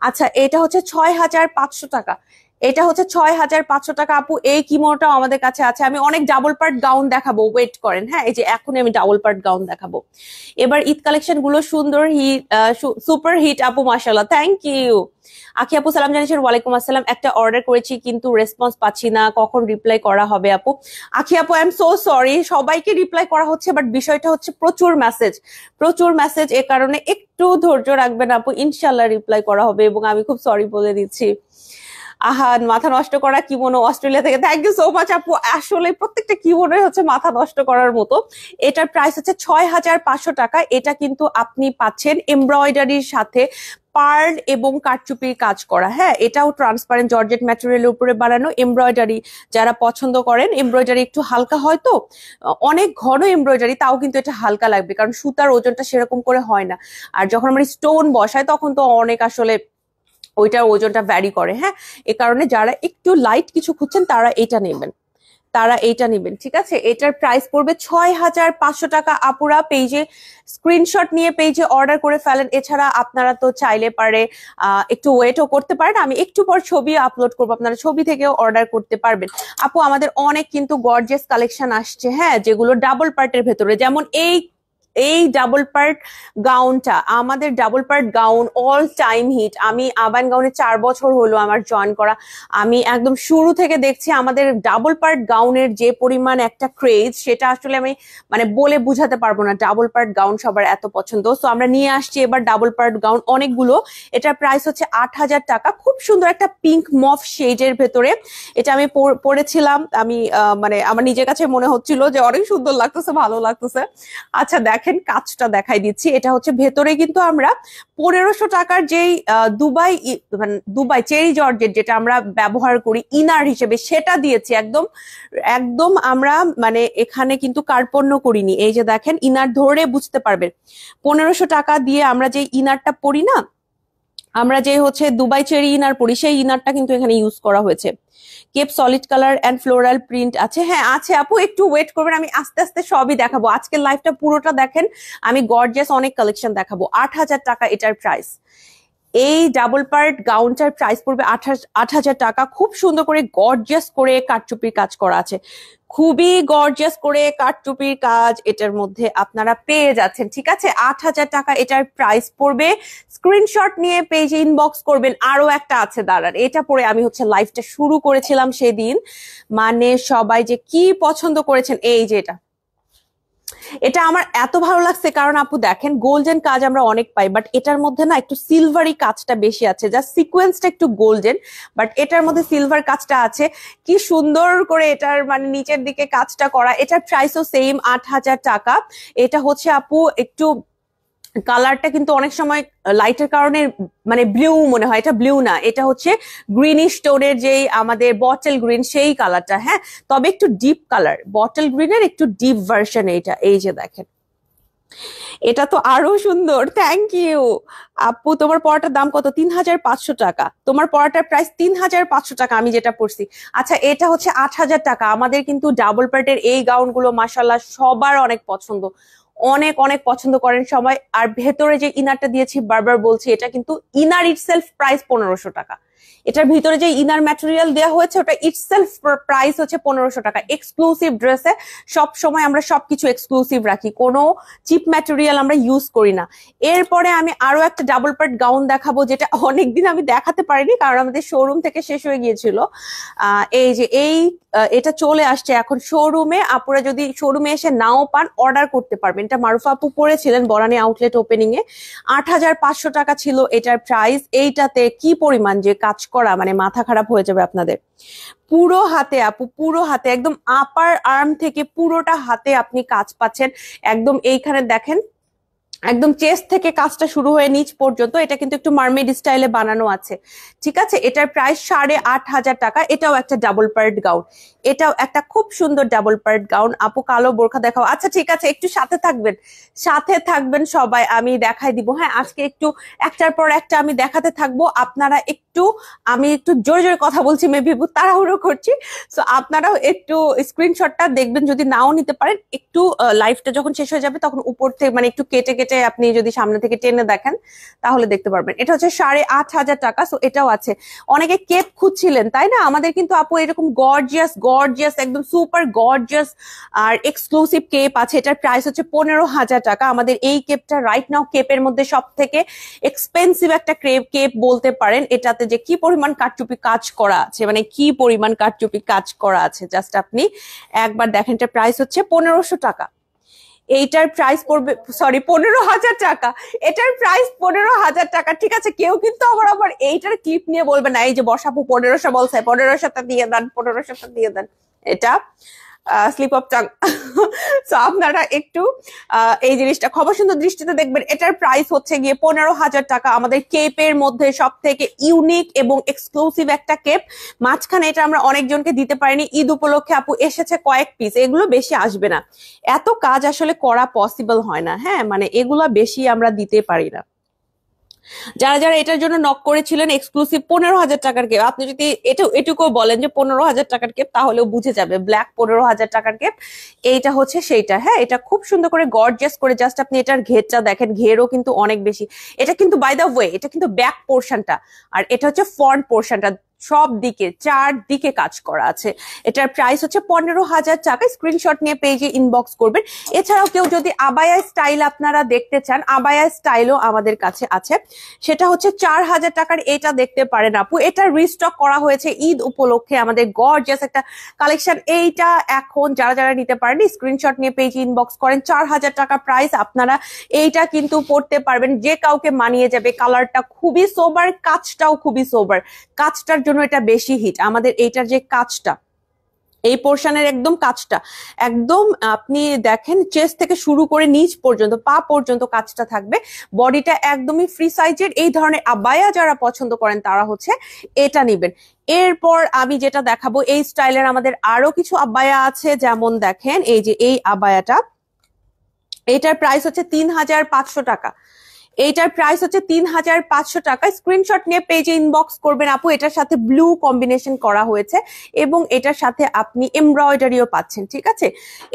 আচ্ছা এটা হচ্ছে 6500 টাকা। এটা হচ্ছে 6500 টাকা আপু। এই কিমোনোটাও আমাদের কাছে আছে। আমি অনেক ডাবল পার্ট গাউন দেখাবো, ওয়েট করেন। হ্যাঁ এই যে এখনই আমি ডাবল পার্ট গাউন দেখাবো। এবার ঈদ কালেকশন গুলো সুন্দর হিট, সুপার হিট আপু, মাশাআল্লাহ, থ্যাংক ইউ। আখি আপু সালাম জানিয়েছেন, ওয়ালাইকুম আসসালাম। একটা অর্ডার করেছি কিন্তু রেসপন্স পাচ্ছি না, কখন রিপ্লাই করা হবে আপু? আখি আপু আই এম সো সরি, সবাইকে রিপ্লাই করা হচ্ছে, বাট বিষয়টা হচ্ছে প্রচুর মেসেজ, এ কারণে একটু ধৈর্য রাখবেন আপু, ইনশাল্লাহ রিপ্লাই করা হবে। এবং আমি খুব সরি বলে দিচ্ছি। আহান মাথা নষ্ট করা কিমোনো অস্ট্রেলিয়া থেকে, থ্যাংক ইউ সো মাচ আপু। আসলে প্রত্যেকটা কিমোনোই হচ্ছে মাথা নষ্ট করার মতো। এটার প্রাইস হচ্ছে 6500 টাকা। এটা কিন্তু আপনি পাচ্ছেন এমব্রয়ডারির সাথে পার্ল এবং কারচুপির কাজ করা। হ্যাঁ এটাও ট্রান্সপারেন্ট জর্জেট ম্যাটেরিয়ালের উপরে বানানো এমব্রয়ডারি। যারা পছন্দ করেন এমব্রয়ডারি একটু হালকা, হয়তো অনেক ঘন এমব্রয়ডারি, তাও কিন্তু এটা হালকা লাগবে, কারণ সুতার ওজনটা সেরকম করে হয় না। আর যখন আমরা স্টোন বসাই তখন তো অনেক আসলে ওইটার ওজনটা ভ্যারি করে। হ্যাঁ এ কারণে যারা একটু লাইট কিছু খুঁজছেন তারা এইটা নেবেন, ঠিক আছে। এটার প্রাইস পড়বে 6500 টাকা। আপুরা পেজে স্ক্রিনশট নিয়ে পেজে অর্ডার করে ফেলেন। এছাড়া আপনারা তো চাইলে পারে একটু ওয়েটও করতে পারেন, আমি একটু পর ছবি আপলোড করবো, আপনারা ছবি থেকেও অর্ডার করতে পারবেন। আপু আমাদের অনেক কিন্তু গর্জিয়াস কালেকশন আসছে, হ্যাঁ যেগুলো ডাবল পার্টের ভেতরে, যেমন এই ডাবল পার্ট গাউনটা, আমাদের double part gown all time hit. আমি আবান গাউনে 4 বছর হলো আমার জয়েন করা, আমি একদম শুরু থেকে দেখছি আমাদের ডাবল পার্ট গাউনের যে পরিমাণ একটা ক্রেজ, সেটা আসলে আমি মানে বলে বুঝাতে পারবো না। ডাবল পার্ট গাউন সবার এত পছন্দ, সো আমরা নিয়ে আসছি এবার ডাবল পার্ট গাউন অনেকগুলো। এটার প্রাইস হচ্ছে 8000 টাকা। খুব সুন্দর একটা পিঙ্ক মফ শেডের ভেতরে এটা আমি পরেছিলাম। আমি মানে আমার নিজের কাছে মনে হচ্ছিল যে অনেক সুন্দর লাগতেছে, ভালো লাগতেছে। আচ্ছা দেখেন কাজটা দেখাই দিচ্ছি। এটা হচ্ছে ভেতরে কিন্তু আমরা 1500 টাকার যেই দুবাই চেরি জর্জেট যেটা আমরা ব্যবহার করি ইনার হিসেবে, সেটা দিয়েছি। একদম আমরা মানে এখানে কিন্তু কার্পণ্য করিনি। এই যে দেখেন ইনার ধরে বুঝতে পারবেন। 1500 টাকা দিয়ে আমরা যে ইনারটা পরি না, আমরা যে হচ্ছে দুবাই চেরি ইনার পরি, সেই ইনারটা কিন্তু এখানে ইউজ করা হয়েছে। Cape solid colour and floral print আছে। হ্যাঁ আছে আপু, একটু ওয়েট করবেন, আমি আস্তে আস্তে সবই দেখাবো। আজকের লাইভটা পুরোটা দেখেন, আমি গর্জিয়াস অনেক কালেকশন দেখাবো। 8000 টাকা এটার প্রাইস। এই ডাবল পার্ট গাউনটার প্রাইস পড়বে 8000 টাকা। খুব সুন্দর করে গর্জিয়াস করে কারচুপির কাজ করা আছে, খুবই গর্জিয়াস করে কারচুপির কাজ এটার মধ্যে আপনারা পেয়ে যাচ্ছেন, ঠিক আছে। 8000 টাকা এটার প্রাইস পড়বে। স্ক্রিনশট নিয়ে পেজে ইনবক্স করবেন। আরো একটা আছে, দাঁড়ান, এটা পরে আমি হচ্ছে লাইভটা শুরু করেছিলাম সেদিন, মানে সবাই যে কি পছন্দ করেছেন। এই যে এটা আমার এত ভালো লাগছে, কারণ আপু দেখেন গোল্ডেন কাজ আমরা অনেক পাই, বাট এটার মধ্যে না একটু সিলভারি কাজটা বেশি আছে, যা সিকোয়েন্সটা একটু গোল্ডেন, বাট এটার মধ্যে সিলভার কাজটা আছে। কি সুন্দর করে এটার মানে নিচের দিকে কাজটা করা। এটার প্রাইসও সেম 8000 টাকা। এটা হচ্ছে আপু একটু কালারটা কিন্তু অনেক সময় লাইটের কারণে মানে ব্লু মনে হয়, এটা ব্লু না, এটা হচ্ছে গ্রিনিশ টোনের যেই আমাদের বটল গ্রিন সেই কালারটা। হ্যাঁ তবে একটু ডিপ কালার, বটল গ্রিনের একটু ডিপ ভার্সন এইটা। এই যে দেখেন এটা তো আরো সুন্দর, থ্যাংক ইউ। আপু তোমার পড়াটার দাম কত? 3500 টাকা। তোমার পড়াটার প্রাইস 3500 টাকা, আমি যেটা পড়ছি। আচ্ছা, এটা হচ্ছে 8000 টাকা। আমাদের কিন্তু ডাবল পার্টের এই গাউন গুলো মাসাল্লাহ সবার অনেক পছন্দ, অনেক অনেক পছন্দ করেন সবাই। আর ভেতরে যে ইনারটা দিয়েছি, বারবার বলছি, এটা কিন্তু ইনার ইটসেলফ প্রাইস 1500 টাকা। এটার ভিতরে যে ইনার ম্যাটেরিয়াল দেওয়া হয়েছে ওটা ইটসেলফ প্রাইস হচ্ছে 1500 টাকা। এক্সক্লুসিভ ড্রেসে সব সময় আমরা সবকিছু এক্সক্লুসিভ রাখি, কোনো চিপ ম্যাটেরিয়াল আমরা ইউজ করি না। এরপরে আমি আরো একটা ডাবল পার্ট গাউন দেখাবো, যেটা অনেকদিন আমি দেখাতে পারিনি কারণ আমাদের শোরুম থেকে শেষ হয়ে গিয়েছিল। এই যে এটা চলে আসছে এখন শোরুমে। আপুরা যদি শোরুমে এসে নাও পান, অর্ডার করতে পারবেন। এটা মারুফা আপু পরেছিলেন বনানী আউটলেট ওপেনিং এ। 8500 টাকা ছিল এটার প্রাইস। এইটাতে কি পরিমাণ যে কাজ করা, মানে মাথা খারাপ হয়ে যাবে আপনাদের। পুরো হাতে আপু, পুরো হাতে, একদম আপার আর্ম থেকে পুরোটা হাতে আপনি কাজ পাচ্ছেন। একদম এইখানে দেখেন, একদম চেস্ট থেকে কাজটা শুরু হয়ে নিচ পর্যন্ত। এটা কিন্তু একটু মার্মেড স্টাইলে বানানো আছে, ঠিক আছে। এটার প্রাইস 8500 টাকা। এটাও একটা ডাবল পার্ট গাউন, এটাও একটা খুব সুন্দর ডাবল পার্ট গাউন। আপু কালো বোরখা দেখাও। আচ্ছা ঠিক আছে, একটু সাথে থাকবেন, সাথে থাকবেন সবাই, আমি দেখাই দিব। হ্যাঁ, আজকে একটু একটার পর একটা আমি দেখাতে থাকবো। আপনারা একটু, আমি একটু জোরে জোরে কথা বলছি, মেবি তাড়াহুড়ো করছি, তো আপনারাও একটু স্ক্রিনশটটা দেখবেন। যদি নাও নিতে পারেন, একটু লাইভটা যখন শেষ হয়ে যাবে তখন উপর থেকে মানে একটু কেটে কেটে আপনি যদি সামনে থেকে টেনে দেখেন তাহলে দেখতে পারবেন। এটা হচ্ছে 8500 টাকা। সো এটাও আছে। অনেকে কেপ খুঁজছিলেন তাই না? আমাদের কিন্তু আপু এরকম গর্জিয়াস গর্জিয়াস একদম সুপার গর্জিয়াস আর এক্সক্লুসিভ কেপ আছে। এটার প্রাইস হচ্ছে 15000 টাকা। আমাদের এই কেপটা রাইট নাও কেপের মধ্যে সব থেকে এক্সপেন্সিভ একটা কেপ বলতে পারেন। এটাতে যে কি পরিমাণ কারচুপি কাজ করা আছে, মানে কি পরিমাণ কারচুপি কাজ করা আছে, জাস্ট আপনি একবার দেখেন। এটার প্রাইস হচ্ছে 1500 টাকা। এইটার প্রাইস পড়বে, সরি, 15000 টাকা। এটার প্রাইস 15000 টাকা, ঠিক আছে। কেউ কিন্তু আবার এইটার ক্লিপ নিয়ে বলবে না, এই যে বসাপু 1500 বলছে, 1500টা দিয়ে দেন, 1500টা দিয়ে দেন। এটা স্লিপ অফ টাং। সো আপনারা একটু এই জিনিসটা খবর সুন্দর দৃষ্টিতে দেখবেন। এটার প্রাইস হচ্ছে গিয়ে 15000 টাকা। আমাদের কেপের মধ্যে সব থেকে ইউনিক এবং এক্সক্লুসিভ একটা কেপ। মাঝখানে এটা আমরা অনেকজনকে দিতে পারিনি, ঈদ উপলক্ষে আপু এসেছে কয়েক পিস, এগুলো বেশি আসবে না। এত কাজ আসলে করা পসিবল হয় না, হ্যাঁ, মানে এগুলা বেশি আমরা দিতে পারি না। যারা যারা এটার জন্য নক করেছিলেন, এক্সক্লুসিভ 15000 টাকার কেপ, আপনি যদি এটুকু বলেন যে 15000 টাকার কেপ, তাহলেও বুঝে যাবে ব্ল্যাক 15000 টাকার কেপ। এইটা হচ্ছে সেইটা। হ্যাঁ, এটা খুব সুন্দর করে গর্জিয়াস করে, জাস্ট আপনি এটার ঘেরটা দেখেন, ঘেরও কিন্তু অনেক বেশি। এটা কিন্তু বাই দা ওয়ে, এটা কিন্তু ব্যাক পোর্শনটা, আর এটা হচ্ছে ফ্রন্ট পোর্শনটা। সব দিকে, চারদিকে কাজ করা আছে। এটার প্রাইস হচ্ছে 15000 টাকা। স্ক্রিনশট নিয়ে পেজে ইনবক্স করবেন। এছাড়াও কেউ যদি আবায়া স্টাইল আপনারা দেখতে চান, আবায়া স্টাইলও আমাদের কাছে আছে। সেটা হচ্ছে 4000 টাকার। এটা দেখতে পারেন আপু, এটা রিস্টক করা হয়েছে ঈদ উপলক্ষে, আমাদের গর্জিয়াস একটা কালেকশন। এইটা এখন যারা যারা নিতে পারেন স্ক্রিনশট নিয়ে পেজে ইনবক্স করেন। 4000 টাকা প্রাইস। আপনারা এইটা কিন্তু পড়তে পারবেন, যে কাউকে মানিয়ে যাবে। কালারটা খুবই সোবার, কাজটাও খুবই সোবার। কাজটার জন্য এটা বেশি হিট। আমাদের এইটার যে কাজটা, এই পোর্শনের একদম কাজটা, একদম আপনি দেখেন চেস্ট থেকে শুরু করে নিচ পর্যন্ত, পা পর্যন্ত কাজটা থাকবে। বডিটা একদমই ফ্রি সাইজের। এই ধরনের আবায়া যারা পছন্দ করেন তারা হচ্ছে এটা নিবেন। এরপর আমি যেটা দেখাবো, এই স্টাইলের আমাদের আরো কিছু আবায়া আছে। যেমন দেখেন এই যে এই আবায়াটা, এটার প্রাইস হচ্ছে 3500 টাকা। এইটার প্রাইস হচ্ছে 3500 টাকা। স্ক্রিনশট নিয়ে পেজে ইনবক্স করবেন আপু। এটার সাথে ব্লু কম্বিনেশন করা হয়েছে এবং এটার সাথে আপনি এমব্রয়ডারিও পাচ্ছেন, ঠিক আছে।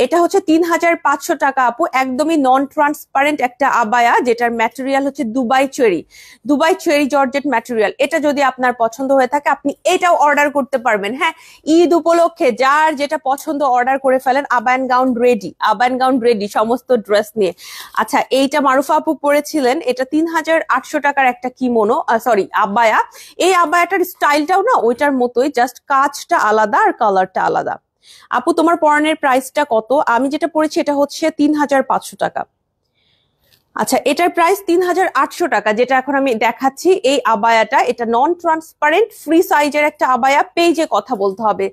এটা হচ্ছে 3500 টাকা আপু। একদমই নন ট্রান্সপারেন্ট একটা আবায়া, যেটার ম্যাটেরিয়াল হচ্ছে Dubai cherry, Dubai cherry georgette material. এটা যদি আপনার পছন্দ হয়ে থাকে, আপনি এটাও অর্ডার করতে পারবেন। হ্যাঁ, ঈদ উপলক্ষে যার যেটা পছন্দ অর্ডার করে ফেলেন। আবায়ান গাউন রেডি, আবায়ান গাউন রেডি সমস্ত ড্রেস নিয়ে। আচ্ছা, এইটা মারুফা আপু পরেছিলেন, এটা 3800 টাকার একটা কিমোনো, সরি আবায়া। এই আবায়াটার স্টাইলটাও না ওইটার মতোই, জাস্ট কাজটা আলাদা আর কালারটা আলাদা। আপু তোমার পরনের প্রাইসটা কত? আমি যেটা পরেছি এটা হচ্ছে 3500 টাকা। আচ্ছা, এটার প্রাইস 3800 টাকা, যেটা এখন আমি দেখাচ্ছি। এই আবায়াটা, এটা নন ট্রান্সপারেন্ট ফ্রি সাইজের একটা আবায়া। পেজে কথা বলতে হবে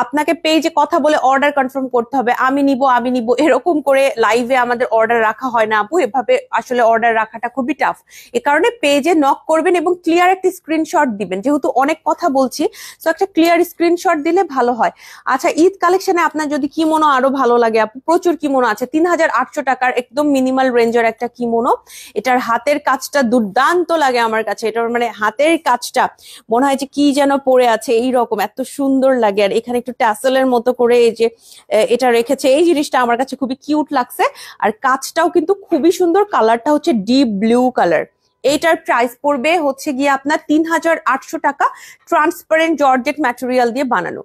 আপনাকে, পেজে কথা বলে অর্ডার কনফার্ম করতে হবে। আমি নিব এরকম করে লাইভে আমাদের অর্ডার রাখা হয় না আপু, এভাবে আসলে অর্ডার রাখাটা খুবই টাফ। এ কারণে পেজে নক করবেন এবং ক্লিয়ার একটা স্ক্রিনশট দিবেন, যেহেতু অনেক কথা বলছি, তো একটা ক্লিয়ার স্ক্রিনশট দিলে ভালো হয়। আচ্ছা, ঈদ কালেকশনে আপনার যদি কিমোনো আরো ভালো লাগে আপু, প্রচুর কিমোনো আছে। 3800 টাকার একদম মিনিমাল রেঞ্জের একটা কিমোনো। এটার হাতের কাজটা দুর্দান্ত লাগে আমার কাছে। এটার মানে হাতের কাজটা মনে হয় যে কি যেন পড়ে আছে, এই রকম এত সুন্দর লাগে। আর এখানে একটু ট্যাসেলের মতো করে এই যে এটা রেখেছে, এই জিনিসটা আমার কাছে খুবই কিউট লাগছে। আর কাজটাও কিন্তু খুবই সুন্দর, কালারটা হচ্ছে ডিপ ব্লু কালার। এইটার প্রাইস পড়বে হচ্ছে গিয়ে আপনার 3800 টাকা। ট্রান্সপারেন্ট জর্জেট ম্যাটেরিয়াল দিয়ে বানানো,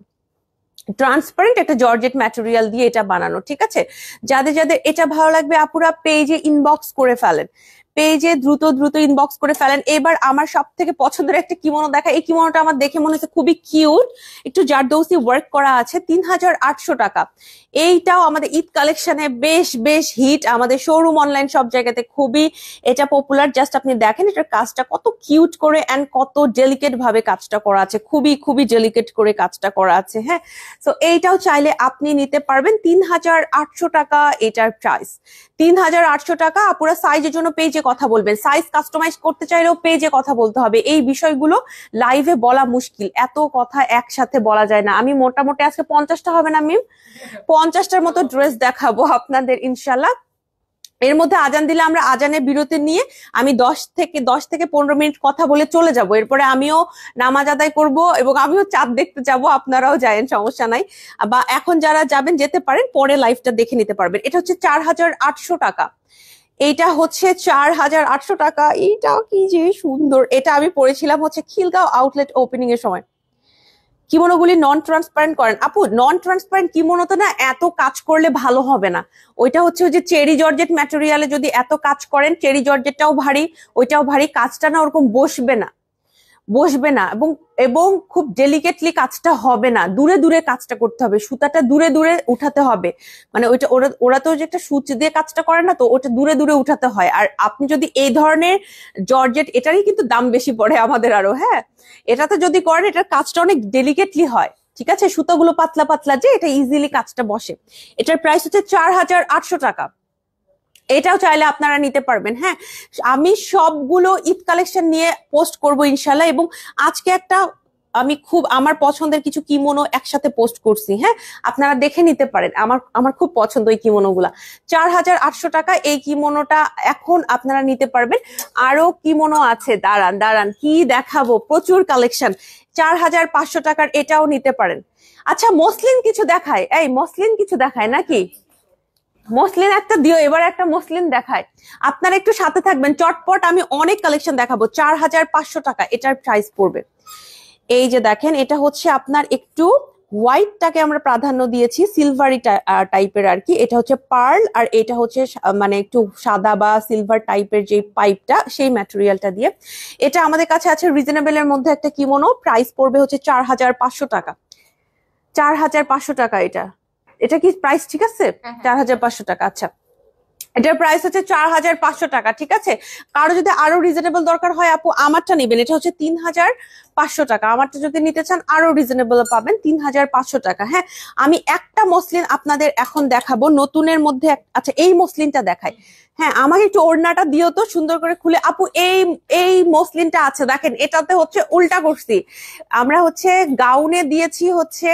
ট্রান্সপারেন্ট একটা জর্জেট ম্যাটেরিয়াল দিয়ে এটা বানানো, ঠিক আছে? যাদের যাদের এটা ভালো লাগবে আপুরা পেজে ইনবক্স করে ফেলেন, পেজে দ্রুত দ্রুত ইনবক্স করে ফেলেন। এবার আমার সব থেকে পছন্দের একটা কিমোনো দেখা, এই কিমোনোটা আমার দেখে মনে হচ্ছে খুবই কিউট, একটু জারদৌসি ওয়ার্ক করা আছে। 3800 টাকা। এইটাও আমাদের ঈদ কালেকশনে বেশ বেশ হিট, আমাদের শোরুম অনলাইন সব জায়গাতে খুবই এটা পপুলার। জাস্ট আপনি দেখেন এটার কাজটা কত কিউট করে এন্ড কত ডেলিকেট ভাবে কাজটা করা আছে, খুবই খুবই ডেলিকেট করে কাজটা করা আছে। হ্যাঁ, তো এইটাও চাইলে আপনি নিতে পারবেন। 3800 টাকা এটার প্রাইস। 3800 টাকা। আপুরা সাইজের জন্য পেজে কথা বলবেন, সাইজ কাস্টমাইজ করতে চাইলেও পেজে কথা বলতে হবে। এই বিষয়গুলো লাইভে বলা মুশকিল, এত কথা একসাথে বলা যায় না। আমি মোটামুটি আজকে 50টা হবে না মিম, 50টার মতো ড্রেস দেখাবো আপনাদের ইনশাল্লাহ। এর মধ্যে আজান দিলে আমরা আজানের বিরতি নিয়ে আমি 10 থেকে 15 মিনিট কথা বলে চলে যাব। এরপরে আমিও নামাজ আদায় করব এবং আমিও চাঁদ দেখতে যাব, আপনারাও যায়েন, সমস্যা নাই। বা এখন যারা যাবেন যেতে পারেন, পরে লাইভটা দেখে নিতে পারবেন। এটা হচ্ছে 4800 টাকা। এইটা হচ্ছে 4800 টাকা। এইটা কি যে সুন্দর, এটা আমি পরেছিলাম হচ্ছে খিলগাঁও আউটলেট ওপেনিং এর সময়। কিমোনোগুলি নন ট্রান্সপারেন্ট করেন আপু, নন ট্রান্সপারেন্ট কিমোনোতে না এত কাজ করলে ভালো হবে না। ওইটা হচ্ছে ওই যে চেরি জর্জেট ম্যাটেরিয়ালে যদি এত কাজ করেন, চেরি জর্জেটটাও ভারী, ওইটাও ভারী, কাজটা না ওরকম বসবে না এবং এবং খুব ডেলিকেটলি কাজটা হবে না। দূরে দূরে কাজটা করতে হবে, সুতাটা দূরে দূরে উঠাতে হবে। মানে ওইটা ওরা তো যে একটা সুচ দিয়ে কাজটা করে না, তো ওটা দূরে দূরে উঠাতে হয়। আর আপনি যদি এই ধরনের জর্জেট, এটারই কিন্তু দাম বেশি পড়ে আমাদের আরো। হ্যাঁ, এটাতে যদি করেন এটার কাজটা অনেক ডেলিকেটলি হয়, ঠিক আছে? সুতাগুলো পাতলা পাতলা যে, এটা ইজিলি কাজটা বসে। এটার প্রাইস হচ্ছে 4800 টাকা। এটাও চাইলে আপনারা নিতে পারবেন। হ্যাঁ, আমি সবগুলো ঈদ কালেকশন নিয়ে পোস্ট করব ইনশাল্লাহ। এবং আজকে একটা আমি খুব আমার পছন্দের কিছু কিমোনো একসাথে পোস্ট করছি। হ্যাঁ, আপনারা দেখে নিতে পারেন, আমার খুব পছন্দ এই কিমোনো গুলা। 4800 টাকা এই কিমোনোটা এখন আপনারা নিতে পারবেন। আরো কিমোনো আছে, দাঁড়ান কি দেখাবো, প্রচুর কালেকশন। 4500 টাকার এটাও নিতে পারেন। আচ্ছা, মসলিন কিছু দেখায়, এই মসলিন কিছু দেখায় নাকি? মসলিন একটা দিও, এবার একটা মসলিন দেখায়। আপনারা একটু সাথে থাকবেন, চটপট আমি অনেক কালেকশন দেখাবো। 4500 টাকা এটার প্রাইস পড়বে। এই যে দেখেন, এটা হচ্ছে আপনার একটু হোয়াইটটাকে আমরা প্রাধান্য দিয়েছি, সিলভারি টাইপের আর কি। এটা হচ্ছে পার্ল, আর এটা হচ্ছে মানে একটু সাদা বা সিলভার টাইপের যে পাইপটা, সেই ম্যাটেরিয়ালটা দিয়ে। এটা আমাদের কাছে আছে রিজনেবল এর মধ্যে একটা কিমোনো। প্রাইস পড়বে হচ্ছে 4500 টাকা। 4500 টাকা এটা কি প্রাইস ঠিক আছে? 4500 টাকা। আচ্ছা, এটার প্রাইস হচ্ছে 4500 টাকা, ঠিক আছে? কারো যদি আরো রিজনেবল দরকার হয় আপু, আমারটা নেবেন। এটা হচ্ছে 3500 টাকা। আমারটা যদি নিতে চান আরো রিজনেবল পাবেন, 3500 টাকা। হ্যাঁ, আমি একটা মসলিন আপনাদের এখন দেখাবো নতুনের মধ্যে। আচ্ছা, এই মসলিনটা দেখাই। হ্যাঁ, আমাকে একটু ওড়নাটা দিও তো সুন্দর করে খুলে আপু। এই মসলিনটা আছে দেখেন, এটাতে হচ্ছে উল্টা করছি আমরা, হচ্ছে গাউনে দিয়েছি হচ্ছে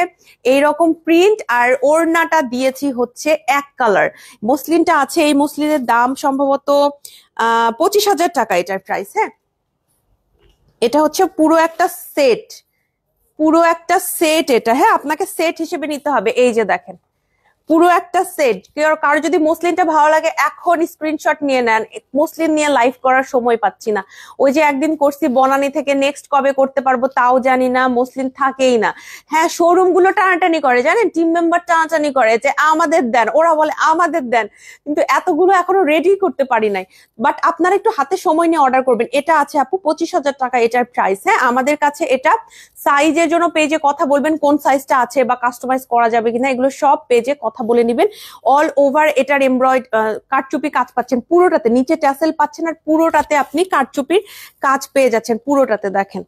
এইরকম প্রিন্ট, আর ওড়নাটা দিয়েছি হচ্ছে এক কালার। মসলিনটা আছে, এই মসলিনের দাম সম্ভবত 25,000 টাকা এটার প্রাইস। হ্যাঁ, এটা হচ্ছে পুরো একটা সেট এটা। হ্যাঁ, আপনাকে সেট হিসেবে নিতে হবে। এই যে দেখেন, পুরো একটা সেট। কারো যদি মসলিনটা ভালো লাগে এখন স্ক্রিনশট নিয়ে নেন। মসলিন নিয়ে লাইভ করার সময় পাচ্ছি না, ওই যে একদিন করছি বনানী থেকে, নেক্সট কবে করতে পারবো তাও জানি না, মসলিন থাকেই না। হ্যাঁ, শোরুম গুলো টানাটানি করে, জানেন, টিম মেম্বার টানাটানি করে যে আমাদের দেন, ওরা বলে আমাদের দেন, কিন্তু এতগুলো এখনো রেডি করতে পারি নাই। বাট আপনারা একটু হাতে সময় নিয়ে অর্ডার করবেন। এটা আছে আপু 25,000 টাকা এটার প্রাইস। হ্যাঁ, আমাদের কাছে এটা সাইজের জন্য পেজে কথা বলবেন, কোন সাইজটা আছে বা কাস্টমাইজ করা যাবে কিনা, এগুলো সব পেজে কথা কথা বলে নিবেন। অল ওভার এটার কারচুপি কাজ পাচ্ছেন পুরোটাতে, নিচে ট্যাসেল পাচ্ছেন আর পুরোটাতে আপনি কারচুপির কাজ পেয়ে যাচ্ছেন। পুরোটাতে দেখেন,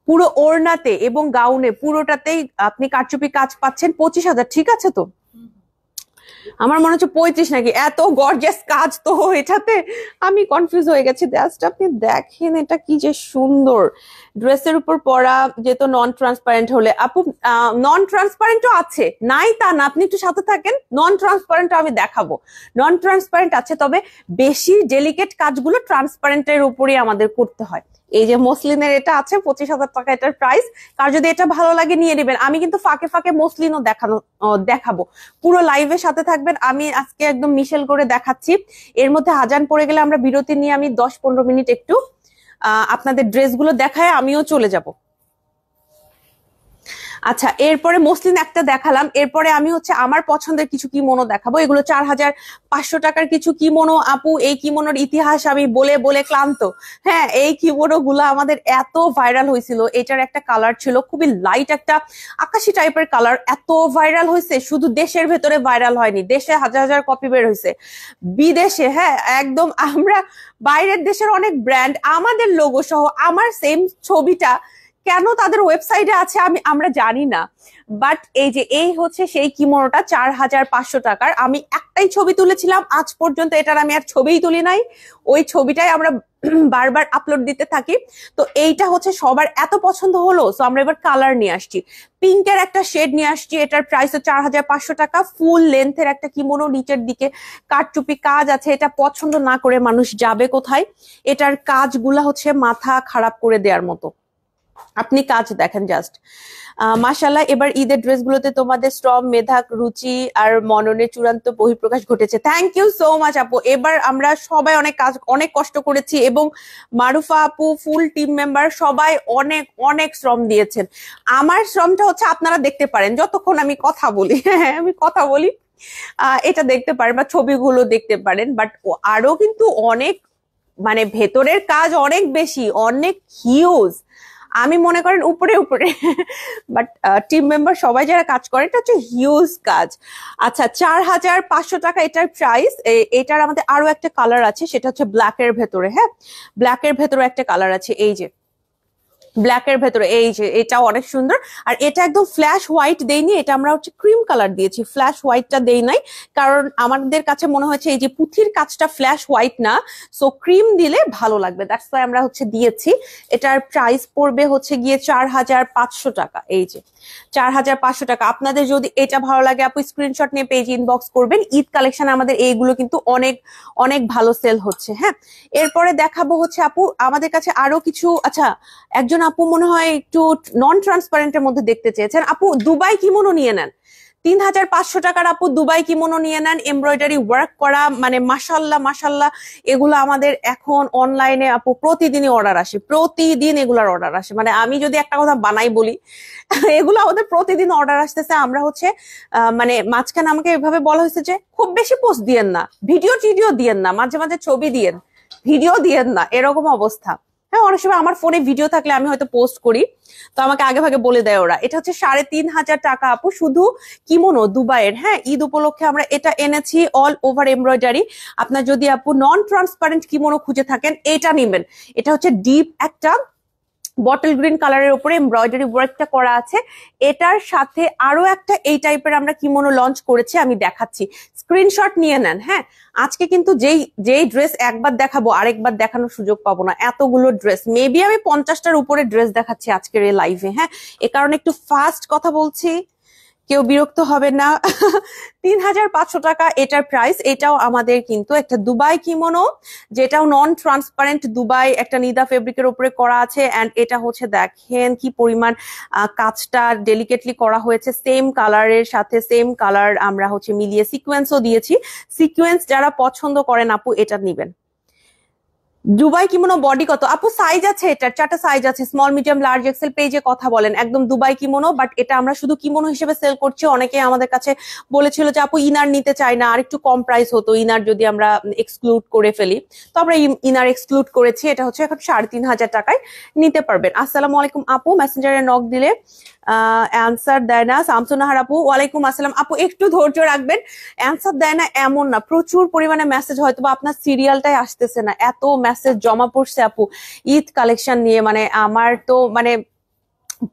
পুরো ওড়নাতে এবং গাউনে পুরোটাতেই আপনি কারচুপি কাজ পাচ্ছেন। 25,000 ঠিক আছে তো? আমার মনে হচ্ছে 35 নাকি, এত গর্জিয়াস কাজ তো এটাতে, আমি কনফিউজ হয়ে গেছি। জাস্ট আপনি দেখেন এটা কি যে সুন্দর, ড্রেসের উপর পরা, যেহেতু নন ট্রান্সপারেন্ট হলে আপু, নন ট্রান্সপারেন্টও আছে, নাই তা না, আপনি একটু সাথে থাকেন, নন ট্রান্সপারেন্ট আমি দেখাবো। নন ট্রান্সপারেন্ট আছে, তবে বেশি ডেলিকেট কাজগুলো ট্রান্সপারেন্টের উপরই আমাদের করতে হয়। এই যে মসলিনের এটা আছে 25,000 টাকা এটার প্রাইস। কার যদি এটা ভালো লাগে নিয়ে নেবেন। আমি কিন্তু ফাঁকে ফাঁকে মসলিনও দেখাবো, পুরো লাইভের সাথে থাকবেন। আমি আজকে একদম মিশেল করে দেখাচ্ছি। এর মধ্যে আজান পড়ে গেলে আমরা বিরতি নিয়ে আমি 10-15 মিনিট একটু আপনাদের ড্রেসগুলো দেখায় আমিও চলে যাব। আচ্ছা, এরপরে মসলিন একটা দেখালাম, এরপরে আমি হচ্ছে আমার পছন্দের কিছু কিমোনো দেখাবো। এগুলো 4,500 টাকার কিছু কিমোনো আপু। এই কিমোনোর ইতিহাস আমি বলে বলে ক্লান্ত। হ্যাঁ, এই কিমোনো গুলো আমাদের এত ভাইরাল হয়েছিল। এটার একটা কালার ছিল খুবই লাইট, একটা আকাশি টাইপের কালার, এত ভাইরাল হয়েছে। শুধু দেশের ভেতরে ভাইরাল হয়নি, দেশে হাজার হাজার কপি বের হয়েছে, বিদেশে, হ্যাঁ একদম, আমরা বাইরের দেশের অনেক ব্র্যান্ড আমাদের লোগো সহ আমার সেম ছবিটা কেন তাদের ওয়েবসাইটে আছে আমরা জানি না। বাট এই হচ্ছে সেই কিমোনোটা 4,500 টাকার। আমি একটাই ছবি তুলেছিলাম আজ পর্যন্ত, এটার আমি আর ছবিই তুলি নাই, ওই ছবিটাই আমরা বারবার আপলোড দিতে থাকি। তো এইটা হচ্ছে সবার এত পছন্দ হলো, তো আমরা এবার কালার নিয়ে আসছি, পিঙ্কের একটা শেড নিয়ে আসছি। এটার প্রাইস 4,500 টাকা। ফুল লেন্থের একটা কিমোনো, নিচের দিকে কারচুপি কাজ আছে। এটা পছন্দ না করে মানুষ যাবে কোথায়? এটার কাজগুলা হচ্ছে মাথা খারাপ করে দেওয়ার মতো, আপনি কাজ দেখেন জাস্ট। মাশাআল্লাহ, এবার ঈদের ড্রেসগুলোতে তোমাদের শ্রম, মেধা, রুচি আর মননের চূড়ান্ত বহিঃপ্রকাশ ঘটেছে। থ্যাংক ইউ সো মাচ আপু। এবার আমরা সবাই অনেক কষ্ট করেছি, এবং মারুফা আপু, ফুল টিম মেম্বার সবাই অনেক অনেক শ্রম দিয়েছেন। আমার শ্রমটা হচ্ছে আপনারা দেখতে পারেন যতক্ষণ আমি কথা বলি। হ্যাঁ, আমি কথা বলি, এটা দেখতে পারেন বা ছবিগুলো দেখতে পারেন। বাট আরো কিন্তু অনেক, মানে ভেতরের কাজ অনেক বেশি, অনেক হিউজ। আমি মনে করেন উপরে উপরে, বাট টিম মেম্বার সবাই যারা কাজ করে এটা হচ্ছে হিউজ কাজ। আচ্ছা, 4,500 টাকা এটার প্রাইস। এটার আমাদের আরো একটা কালার আছে, সেটা হচ্ছে ব্ল্যাকের ভেতরে। হ্যাঁ, ব্ল্যাকের ভেতরে একটা কালার আছে, এই যে ব্ল্যাকের ভেতরে, এই যে এটাও অনেক সুন্দর। আর এটা একদম ফ্ল্যাশ হোয়াইট দেইনি, এটা আমরা হচ্ছে ক্রিম কালার দিয়েছি, ফ্ল্যাশ হোয়াইটটা দেই নাই, কারণ আমাদের কাছে মনে হয়েছে এই যে পুঁথির কাজটা ফ্ল্যাশ হোয়াইট না, সো ক্রিম দিলে ভালো লাগবে, দ্যাটস ওয়াই আমরা হচ্ছে দিয়েছি। এটার প্রাইস পড়বে হচ্ছে গিয়ে 4,500 টাকা। এই যে 4,500 টাকা। আপনাদের যদি এটা ভালো লাগে আপু স্ক্রিনশট নিয়ে পেজ ইনবক্স করবেন। ঈদ কালেকশন আমাদের এইগুলো কিন্তু অনেক অনেক ভালো সেল হচ্ছে। হ্যাঁ, এরপরে দেখাবো হচ্ছে আপু আমাদের কাছে আরো কিছু। আচ্ছা, একজন আপু মনে হয় একটু নন ট্রান্সপারেন্টের মধ্যে দেখতে চেয়েছেন। আপু দুবাই কিমোনো নিয়ে নেন, 3,500 টাকার আপু দুবাই কিমোনো নিয়ে নেন, এমব্রয়ডারি ওয়ার্ক করা, মানে মাশাল্লাহ মাশাল্লাহ। এগুলো আমাদের এখন অনলাইনে আপু প্রতিদিনই অর্ডার আসে, প্রতিদিন এগুলার অর্ডার আসে। মানে আমি যদি একটা কথা বানাই বলি, এগুলো আমাদের প্রতিদিন অর্ডার আসতেছে। আমরা হচ্ছে মানে মাঝখানে আমাকে এভাবে বলা হয়েছে যে খুব বেশি পোস্ট দিয়েন না, ভিডিও দিয়েন না, মাঝে মাঝে ছবি দিয়েন, ভিডিও দিয়েন না, এরকম অবস্থা। হ্যাঁ, অনেক সময় আমার ফোনে ভিডিও থাকলে আমি হয়তো পোস্ট করি, তো আমাকে আগে ভাগে বলে দেয় ওরা। এটা হচ্ছে 3,500 টাকা আপু, শুধু কিমোনো দুবাইয়ের। হ্যাঁ, ঈদ উপলক্ষে আমরা এটা এনেছি, অল ওভার এমব্রয়ডারি। আপনার যদি আপু নন ট্রান্সপারেন্ট কিমোনো খুঁজে থাকেন এটা নিবেন। এটা হচ্ছে ডিপ একটা বটল গ্রিন কালারের উপরে এমব্রয়ডারি ওয়ার্কটা করা আছে। এটার সাথে আরো একটা এই টাইপের আমরা কিমোনো লঞ্চ করেছি, আমি দেখাচ্ছি, স্ক্রিনশট নিয়ে নেন। হ্যাঁ, আজকে কিন্তু যেই ড্রেস একবার দেখাবো আরেকবার দেখানোর সুযোগ পাবো না, এতগুলো ড্রেস, মেবি আমি 50টার উপরে ড্রেস দেখাচ্ছি আজকের এই লাইভে। হ্যাঁ, এ কারণে একটু ফাস্ট কথা বলছি, কেউ বিরক্ত হবে না। 3,500 টাকা এটার প্রাইস। এটাও আমাদের কিন্তু একটা দুবাই কিমোনো, যেটাও নন ট্রান্সপারেন্ট, দুবাই একটা নিদা ফেব্রিকের উপরে করা আছে। এন্ড এটা হচ্ছে দেখেন কি পরিমাণ কাজটা ডেলিকেটলি করা হয়েছে, সেম কালারের সাথে সেম কালার আমরা হচ্ছে মিলিয়ে সিকোয়েন্সও দিয়েছি। সিকোয়েন্স যারা পছন্দ করেন আপু এটা নিবেন। দুবাই কিমোনো বডি কত আপু? সাইজ আছে, এটার 4টা সাইজ আছে, স্মল মিডিয়াম লার্জ এক্সেল। পেজে কথা বলেন, একদম দুবাই কিমোনো, বাট এটা আমরা শুধু কিমোনো হিসেবে সেল করছি। অনেকে আমাদের কাছে বলেছিল যে আপু ইনার নিতে চাই না, আর একটু কম প্রাইস হতো ইনার যদি আমরা এক্সক্লুড করে ফেলি। তো আমরা ইনার এক্সক্লুড করেছি, এটা হচ্ছে এখন 3,500 টাকায় নিতে পারবেন। আসসালামু আলাইকুম আপু, মেসেঞ্জারে নক দিলে অ্যান্সার দেয় না। শামসুনাহার আপু ওয়ালাইকুম আসসালাম। আপু একটু ধৈর্য রাখবেন, অ্যান্সার দেয় না এমন না, প্রচুর পরিমাণে মেসেজ, হয়তো বা আপনার সিরিয়ালটাই আসতেছে না, এত মেসেজ জমা পড়ছে আপু ঈদ কালেকশন নিয়ে। মানে আমার তো মানে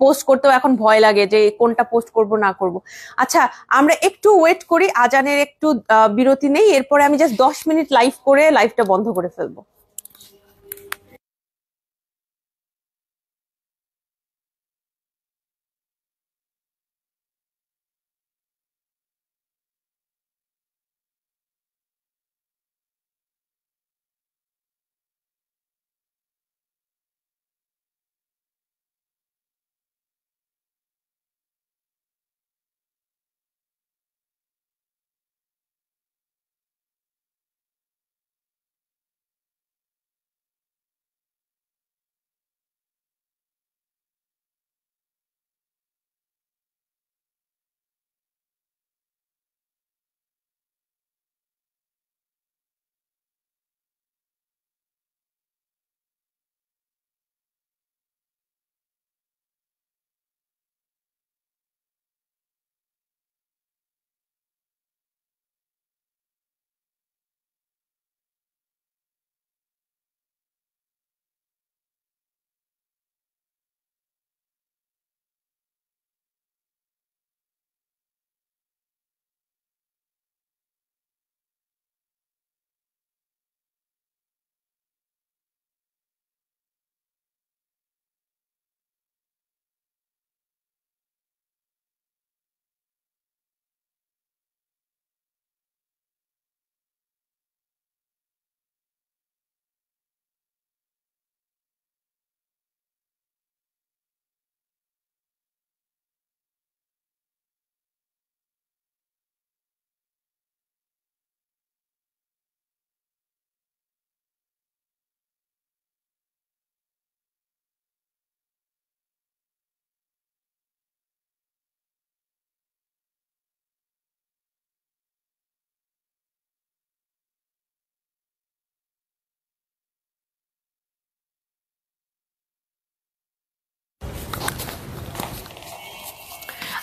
পোস্ট করতেও এখন ভয় লাগে যে কোনটা পোস্ট করব না করব। আচ্ছা, আমরা একটু ওয়েট করি, আজানের একটু বিরতি নেই, এরপরে আমি জাস্ট 10 মিনিট লাইভ করে লাইভটা বন্ধ করে ফেলবো।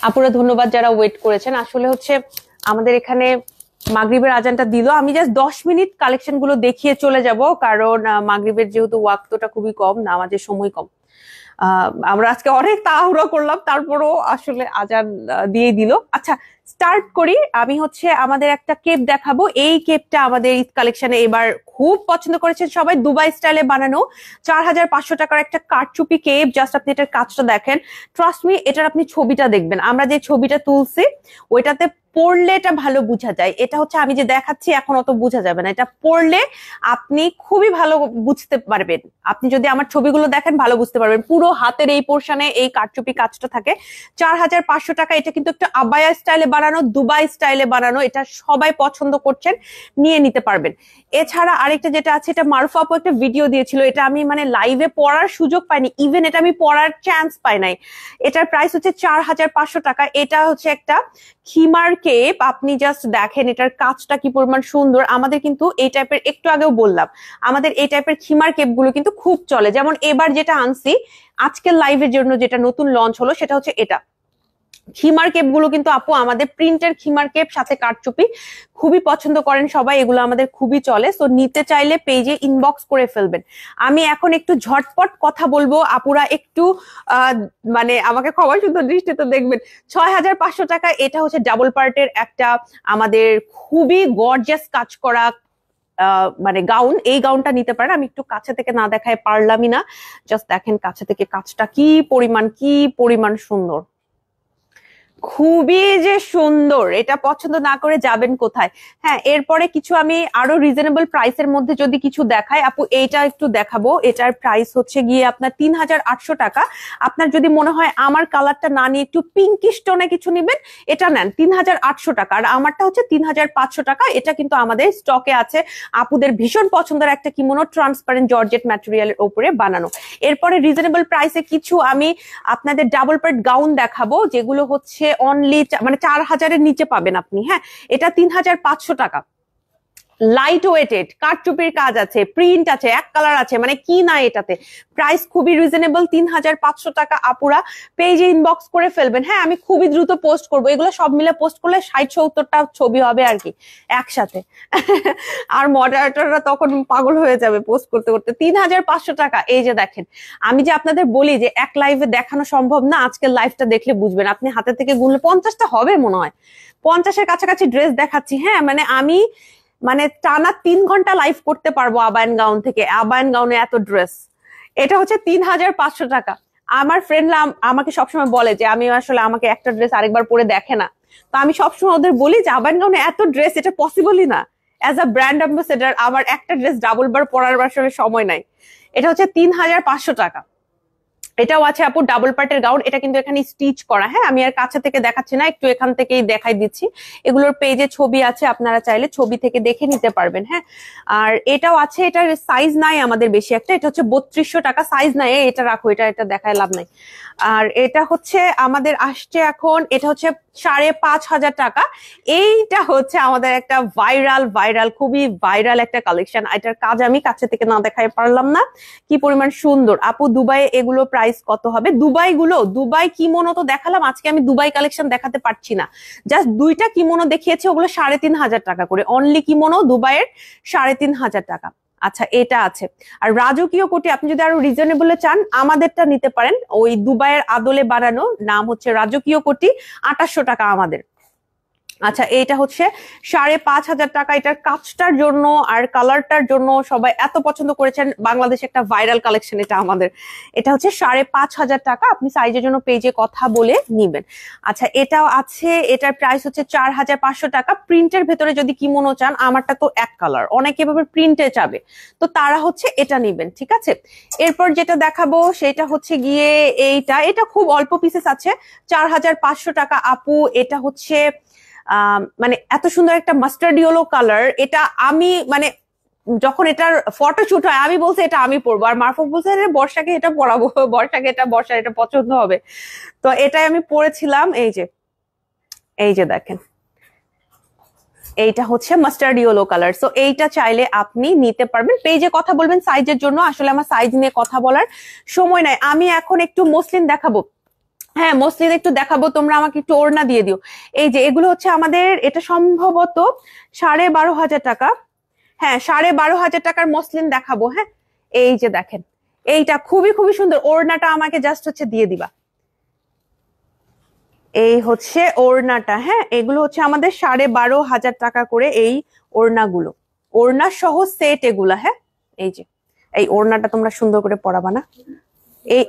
আপুরা ধন্যবাদ যারা ওয়েট করেছেন। আসলে হচ্ছে আমাদের এখানে মাগরিবের আজানটা দিল, আমি জাস্ট 10 মিনিট কালেকশন গুলো দেখিয়ে চলে যাব, কারণ মাগরিবের যেহেতু ওয়াক্তটা খুবই কম, নামাজের সময় কম। আমরা আজকে অনেক তাড়াহুড়ো করলাম, তারপরও আসলে আজান দিয়ে দিল। আচ্ছা, স্টার্ট করি। আমি হচ্ছে আমাদের একটা কেপ দেখাবো, এই কেপটা আমাদের ঈদ কালেকশনে এবার খুব পছন্দ করেছেন সবাই, দুবাই স্টাইলে বানানো 4,500 টাকার একটা কারচুপি কেপ। জাস্ট আপনি এটার কাজটা দেখেন, ট্রাস্ট মি, এটার আপনি ছবিটা দেখবেন, আমরা যে ছবিটা তুলছি ওইটাতে পড়লে এটা ভালো বোঝা যায়। এটা হচ্ছে আমি যে দেখাচ্ছি এখন অত বোঝা যাবে না, এটা পড়লে আপনি খুবই ভালো বুঝতে পারবেন। আপনি যদি আমার ছবিগুলো দেখেন ভালো বুঝতে পারবেন। পুরো হাতের এই পোর্শনে এই কারচুপি কাজটা থাকে। 4,500 টাকা। এটা কিন্তু একটা আবায়া স্টাইলে বানানো, দুবাই স্টাইলে বানানো, এটা সবাই পছন্দ করছেন, নিয়ে নিতে পারবেন। এছাড়া আরেকটা যেটা আছে, এটা মারুফ আপু একটা ভিডিও দিয়েছিল, এটা আমি মানে লাইভে পড়ার সুযোগ পাইনি, ইভেন এটা আমি পড়ার চান্স পাই নাই। এটার প্রাইস হচ্ছে 4,500 টাকা। এটা হচ্ছে একটা খিমার কেপ, আপনি জাস্ট দেখেন এটার কাজটা কি পরিমাণ সুন্দর। আমাদের কিন্তু এই টাইপের, একটু আগেও বললাম, আমাদের এই টাইপের খিমার কেপ গুলো কিন্তু খুব চলে। যেমন এবার যেটা আনছি আজকের লাইভের জন্য, যেটা নতুন লঞ্চ হলো, সেটা হচ্ছে এটা খিমার কেপ গুলো কিন্তু আপু আমাদের প্রিন্টের খিমার কেপ, সাথে কারচুপি, খুবই পছন্দ করেন সবাই, এগুলো আমাদের খুবই চলে। সো নিতে চাইলে পেজে ইনবক্স করে ফেলবেন। আমি এখন একটু ঝটপট কথা বলবো, আপুরা একটু মানে আমাকে ক্ষমা সুন্দর দৃষ্টিতে দেখবেন। 6,500 টাকা। এটা হচ্ছে ডাবল পার্টের একটা আমাদের খুবই গর্জিয়াস কাজ করা মানে গাউন। এই গাউনটা নিতে পারেন। আমি একটু কাছে থেকে না দেখায় পারলামই না, জাস্ট দেখেন কাছে থেকে কাজটা কি পরিমাণ সুন্দর, খুবই যে সুন্দর, এটা পছন্দ না করে যাবেন কোথায়। হ্যাঁ, এরপরে কিছু আমি আরো রিজনেবল প্রাইসের মধ্যে যদি কিছু দেখাই আপু, এইটা একটু দেখাবো। এটার প্রাইস হচ্ছে গিয়ে আপনার 3800 টাকা। আপনার যদি মনে হয় আমার কালারটা না নিয়ে একটু পিঙ্কিশ টোনে কিছু নিবেন, এটা নেন 3800 টাকা। আর আমারটা হচ্ছে 3500 টাকা। এটা কিন্তু আমাদের স্টকে আছে। আপুদের ভীষণ পছন্দের একটা কিমোনো, ট্রান্সপারেন্ট জর্জেট ম্যাটেরিয়ালের উপরে বানানো। এরপরে রিজনেবল প্রাইসে কিছু আমি আপনাদের ডাবল পার্ট গাউন দেখাবো, যেগুলো হচ্ছে অনলি মানে 4000-এর নিচে পাবেন আপনি। হ্যাঁ, এটা 3500 টাকা। লাইট ওয়েটেড, কারচুপির কাজ আছে, প্রিন্ট আছে, এক কালার আছে, মানে কি না এটাতে। প্রাইস খুবই রিজনেবল, 3500 টাকা। আপুরা পেজে ইনবক্স করে ফেলবেন। হ্যাঁ, আমি খুবই দ্রুত পোস্ট করবো, এগুলো সব মিলে পোস্ট করলে 60-70টা ছবি হবে আর কি একসাথে। আর মডারেটররা তখন পাগল হয়ে যাবে পোস্ট করতে করতে। 3500 টাকা। এই যে দেখেন, আমি যে আপনাদের বলি যে এক লাইভে দেখানো সম্ভব না, আজকের লাইভটা দেখলে বুঝবেন। আপনি হাতে থেকে গুনলে 50টা হবে মনে হয়, 50-এর কাছাকাছি ড্রেস দেখাচ্ছি। হ্যাঁ, মানে টানা 3 ঘন্টা লাইভ করতে পারবো আবায়ন গাউন থেকে। আবায়ন গাউনে এত ড্রেস, এটা হচ্ছে 3500 টাকা। আমার ফ্রেন্ডরা আমাকে সবসময় বলে যে আমি আসলে আমাকে একটা ড্রেস আরেকবার পরে দেখে না, তো আমি সবসময় ওদের বলি যে আবায়ন গাউনে এত ড্রেস, এটা পসিবলই না। অ্যাজ আ ব্র্যান্ড অ্যাম্বাসেডার আমার একটা ড্রেস ডাবল বার পরার আসলে সময় নাই। এটা হচ্ছে 3500 টাকা। এটাও আছে আপু ডাবল পার্টের গাউন, এটা কিন্তু এখানে স্টিচ করা। হ্যাঁ, আমি আর কাছে থেকে দেখাচ্ছি না, একটু এখান থেকেই দেখাই দিচ্ছি। এগুলোর পেজে ছবি আছে, আপনারা চাইলে ছবি থেকে দেখে নিতে পারবেন। হ্যাঁ, আর এটাও আছে, এটার সাইজ নাই আমাদের বেশি একটা, এটা হচ্ছে 3200 টাকা। সাইজ নাই, এটা রাখো, এটা দেখায় লাভ নাই। আর এটা হচ্ছে আমাদের আসছে এখন, এটা হচ্ছে 5500 টাকা। এইটা হচ্ছে আমাদের একটা ভাইরাল খুবই ভাইরাল একটা কালেকশন। এটার কাজ আমি কাছে থেকে না দেখাই পারলাম না, কি পরিমাণ সুন্দর। আপু দুবাই এগুলো প্রাইস কত হবে? দুবাই কিমোনো তো দেখালাম, আজকে আমি দুবাই কালেকশন দেখাতে পারছি না। জাস্ট 2টা কিমোনো দেখিয়েছি, ওগুলো 3500 টাকা করে। অনলি কিমোনো দুবাইয়ের 3500 টাকা। আচ্ছা, এটা আছে। আর রাজকীয় কোটি আপনি যদি আরো রিজনেবলে চান আমাদেরটা নিতে পারেন, ওই দুবাইয়ের আদলে বানানো, নাম হচ্ছে রাজকীয় কোটি, 2800 টাকা আমাদের। আচ্ছা, এইটা হচ্ছে 5500 টাকা। এটার কাজটার জন্য আর কালারটার জন্য সবাই এত পছন্দ করেছেন, বাংলাদেশে একটা ভাইরাল কালেকশন এটা আমাদের। এটা হচ্ছে 5500 টাকা। আপনি সাইজের জন্য পেজে কথা বলে নিবেন। আচ্ছা, এটাও আছে, এটার প্রাইস হচ্ছে 4500 টাকা। প্রিন্টের ভেতরে যদি কিমোনো চান, আমারটা তো এক কালার, অনেকে এভাবে প্রিন্টে চাবে, তো তারা হচ্ছে এটা নিবেন। ঠিক আছে, এরপর যেটা দেখাবো সেটা হচ্ছে গিয়ে এটা খুব অল্প পিসেস আছে, 4500 টাকা। আপু এটা হচ্ছে মানে এত সুন্দর একটা মাস্টার্ড ইয়েলো কালার। এটা আমি মানে যখন এটার ফটোশুট হয় আমি বলছি এটা আমি পরবো, আর মারফুক বলছে বর্ষাকে এটা পরাবো, বর্ষার এটা পছন্দ হবে। তো এটাই আমি পরেছিলাম। এই যে দেখেন, এইটা হচ্ছে মাস্টার্ড ইয়েলো কালার। সো এইটা চাইলে আপনি নিতে পারবেন, পেজে কথা বলবেন সাইজের জন্য। আসলে আমার সাইজ নিয়ে কথা বলার সময় নাই। আমি এখন একটু মসলিন দেখাবো। হ্যাঁ, মসলিন একটু দেখাবো, তোমরা আমাকে একটু ওড়না দিয়ে দিও। এই যে এগুলো হচ্ছে আমাদের, এটা সম্ভবত 12500 টাকা। হ্যাঁ, 12500 টাকার মসলিন দেখাবো। হ্যাঁ, এই যে দেখেন, এইটা খুবই সুন্দর। ওড়নাটা আমাকে জাস্ট হচ্ছে দিয়ে দিবা। এই হচ্ছে ওড়নাটা। হ্যাঁ, এগুলো হচ্ছে আমাদের 12500 টাকা করে এই ওড়নাগুলো, ওড়না সহ সেট এগুলা। হ্যাঁ, এই যে এই ওড়নাটা তোমরা সুন্দর করে পরাবা না,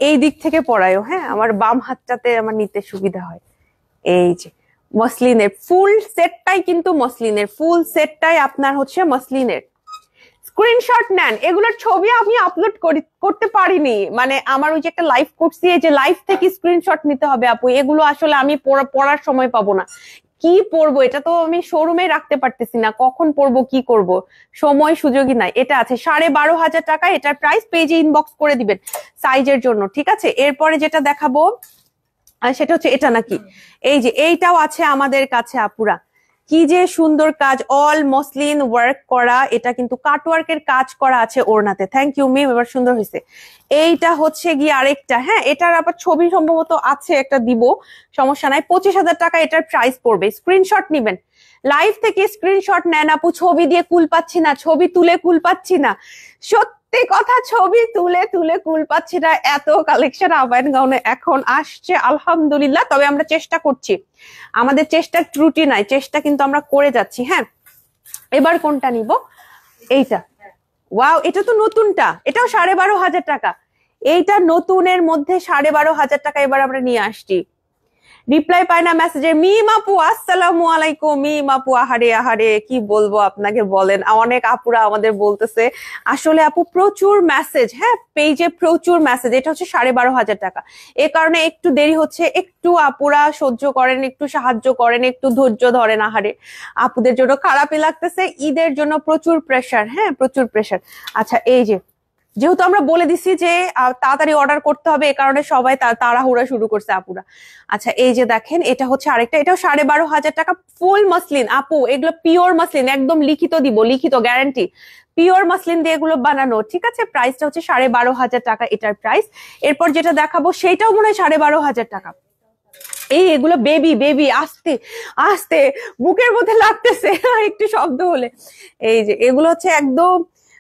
এই দিক থেকে পরায়ও। হ্যাঁ, আমার বাম হাতটাতে আমার নিতে সুবিধা হয়। এই যে মসলিনের ফুল সেটটাই, কিন্তু মসলিনের ফুল সেটটাই আপনার হচ্ছে মসলিনের। স্ক্রিনশট নেন, এগুলোর ছবি আমি আপলোড করতে পারিনি, মানে আমার ওই যে একটা লাইভ করছি, এই যে লাইভ থেকে স্ক্রিনশট নিতে হবে আপু। এগুলো আসলে আমি পড়ার সময় পাবো না, কি পরবো এটা তো আমি শোরুমে রাখতে পারতেছি না, কখন পরবো কি করব, সময় সুযোগই নাই। এটা আছে 12500 টাকা। এটার প্রাইস পেজে ইনবক্স করে দিবেন সাইজের জন্য। ঠিক আছে, এরপরে যেটা দেখাবো সেটা হচ্ছে এটা নাকি, এই যে এইটাও আছে আমাদের কাছে আপুরা। কি যে সুন্দর কাজ, অল মসলিন ওয়ার্ক করা, এটা কিন্তু কাটওয়ার্কের কাজ করা আছে ওড়নাতে। থ্যাংক ইউ মিম, এবার সুন্দর হয়েছে। এইটা হচ্ছে গিয়ে আরেকটা। হ্যাঁ, এটার আবার ছবি সম্ভবত আছে, একটা দিব, সমস্যা নাই। 25000 টাকা এটার প্রাইস পড়বে। স্ক্রিনশট নিবেন, লাইভ থেকে স্ক্রিনশট নেন আপু। ছবি দিয়ে কুল পাচ্ছি না, ছবি তুলে কুল পাচ্ছি না, সত্যি কথা, ছবি তুলে কুল পাচ্ছি না। এত কালেকশন আবায়ন গাউনে এখন আসছে আলহামদুলিল্লাহ, তবে আমরা চেষ্টা করছি, আমাদের চেষ্টার ত্রুটি নাই, চেষ্টা কিন্তু আমরা করে যাচ্ছি। হ্যাঁ, এবার কোনটা নিব? এইটা, ওয়াও, এটা তো নতুনটা, এটাও 12500 টাকা। এইটা নতুনের মধ্যে 12500 টাকা এবার আমরা নিয়ে আসছি। রিপ্লাই পায় না মেসেজের। মিম আপু আসসালামু আলাইকুম। মিম আপু আহারে আহারে কি বলবো আপনাকে, বলেন। অনেক আপুরা আমাদের বলতেছে আসলে আপু প্রচুর মেসেজ, হ্যাঁ পেজে প্রচুর মেসেজ, এটা হচ্ছে 12,500 টাকা। এ কারণে একটু দেরি হচ্ছে, একটু আপুরা সহ্য করেন, একটু সাহায্য করেন, একটু ধৈর্য ধরেন। আহারে আপুদের জন্য খারাপই লাগতেছে, ঈদের জন্য প্রচুর প্রেসার, হ্যাঁ প্রচুর প্রেসার। আচ্ছা এই যে যেহেতু আমরা বলে দিছি যে তাড়াতাড়ি অর্ডার করতে হবে, এ কারণে সবাই তাড়াহুড়া শুরু করছে আপুরা। আচ্ছা এই যে দেখেন এটা হচ্ছে আরেকটা, এটাও 12,500 টাকা, ফুল মসলিন আপু, এগুলো পিওর মসলিন, একদম লিখিত দিব, লিখিত গ্যারান্টি, পিওর মসলিন দিয়ে এগুলো বানানো, ঠিক আছে। প্রাইসটা হচ্ছে 12,500 টাকা এটার প্রাইস। এরপর যেটা দেখাবো সেটাও মনে হয় 12,500 টাকা। এই এগুলো বেবি বেবি, আস্তে আস্তে বুকের মধ্যে লাগতেছে একটু শব্দ হলে। এই যে এগুলো হচ্ছে একদম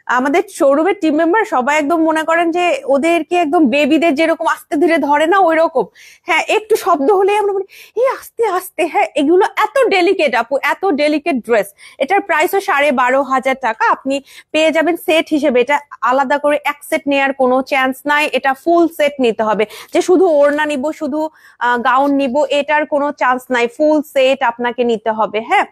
আমাদের শোরুমের টিম মেম্বার সবাই একদম মনে করেন যে ওদেরকে একদম বেবিদের যেরকম আস্তে ধীরে ধরে না ওই রকম, হ্যাঁ একটু শব্দ হলে আমরা বলি এই আস্তে আস্তে। হ্যাঁ এগুলো এত ডেলিকেট আপু, এত ডেলিকেট ড্রেস। এটার প্রাইসও 12,500 টাকা। আপনি পেয়ে যাবেন সেট হিসেবে, এটা আলাদা করে এক সেট নেওয়ার কোনো চান্স নাই, এটা ফুল সেট নিতে হবে। যে শুধু ওড়না নিব, শুধু গাউন নিব, এটার কোনো চান্স নাই, ফুল সেট আপনাকে নিতে হবে। হ্যাঁ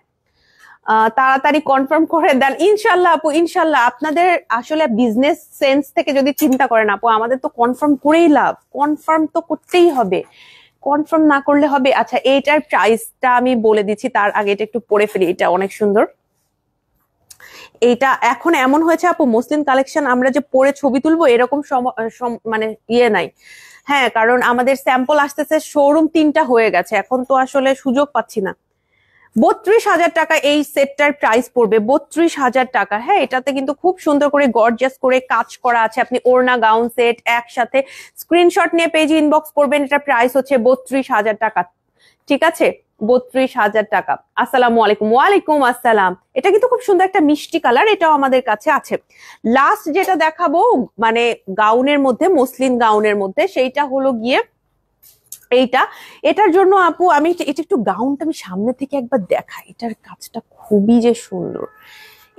তাড়াতাড়ি কনফার্ম করে দেন ইনশাল্লাহ আপু, ইনশাল্লাহ। আপনাদের আসলে বিজনেস সেন্স থেকে যদি চিন্তা করেন আপু, আমাদের তো কনফার্ম করেই লাভ, কনফার্ম তো করতেই হবে, কনফার্ম না করলে হবে। আচ্ছা এইটার প্রাইসটা আমি বলে দিচ্ছি, তার আগে এটা একটু পরে ফেলি, এটা অনেক সুন্দর। এইটা এখন এমন হয়েছে আপু, মুসলিম কালেকশন আমরা যে পরে ছবি তুলবো এরকম মানে ইয়ে নাই, হ্যাঁ কারণ আমাদের স্যাম্পল আসতেছে, শোরুম 3টা হয়ে গেছে, এখন তো আসলে সুযোগ পাচ্ছি না। 32,000 টাকা এই সেটটার প্রাইস পড়বে, 32,000 টাকা। হ্যাঁ এটাতে কিন্তু খুব সুন্দর করে গর্জিয়াস করে কাজ করা আছে। আপনি ওড়না গাউন সেট একসাথে স্ক্রিনশট নিয়ে পেজে ইনবক্স করবেন, এটা প্রাইস হচ্ছে 32,000 টাকা, ঠিক আছে 32,000 টাকা। আসসালামু আলাইকুম। ওয়ালাইকুম আসসালাম। এটা কিন্তু খুব সুন্দর একটা মিষ্টি কালার, এটাও আমাদের কাছে আছে। লাস্ট যেটা দেখাবো মানে গাউনের মধ্যে, মসলিন গাউনের মধ্যে, সেইটা হলো গিয়ে এইটা। এটার জন্য আপু আমি এটা একটু গাউনটা আমি সামনে থেকে একবার দেখাই, এটার কাজটা খুবই যে সুন্দর।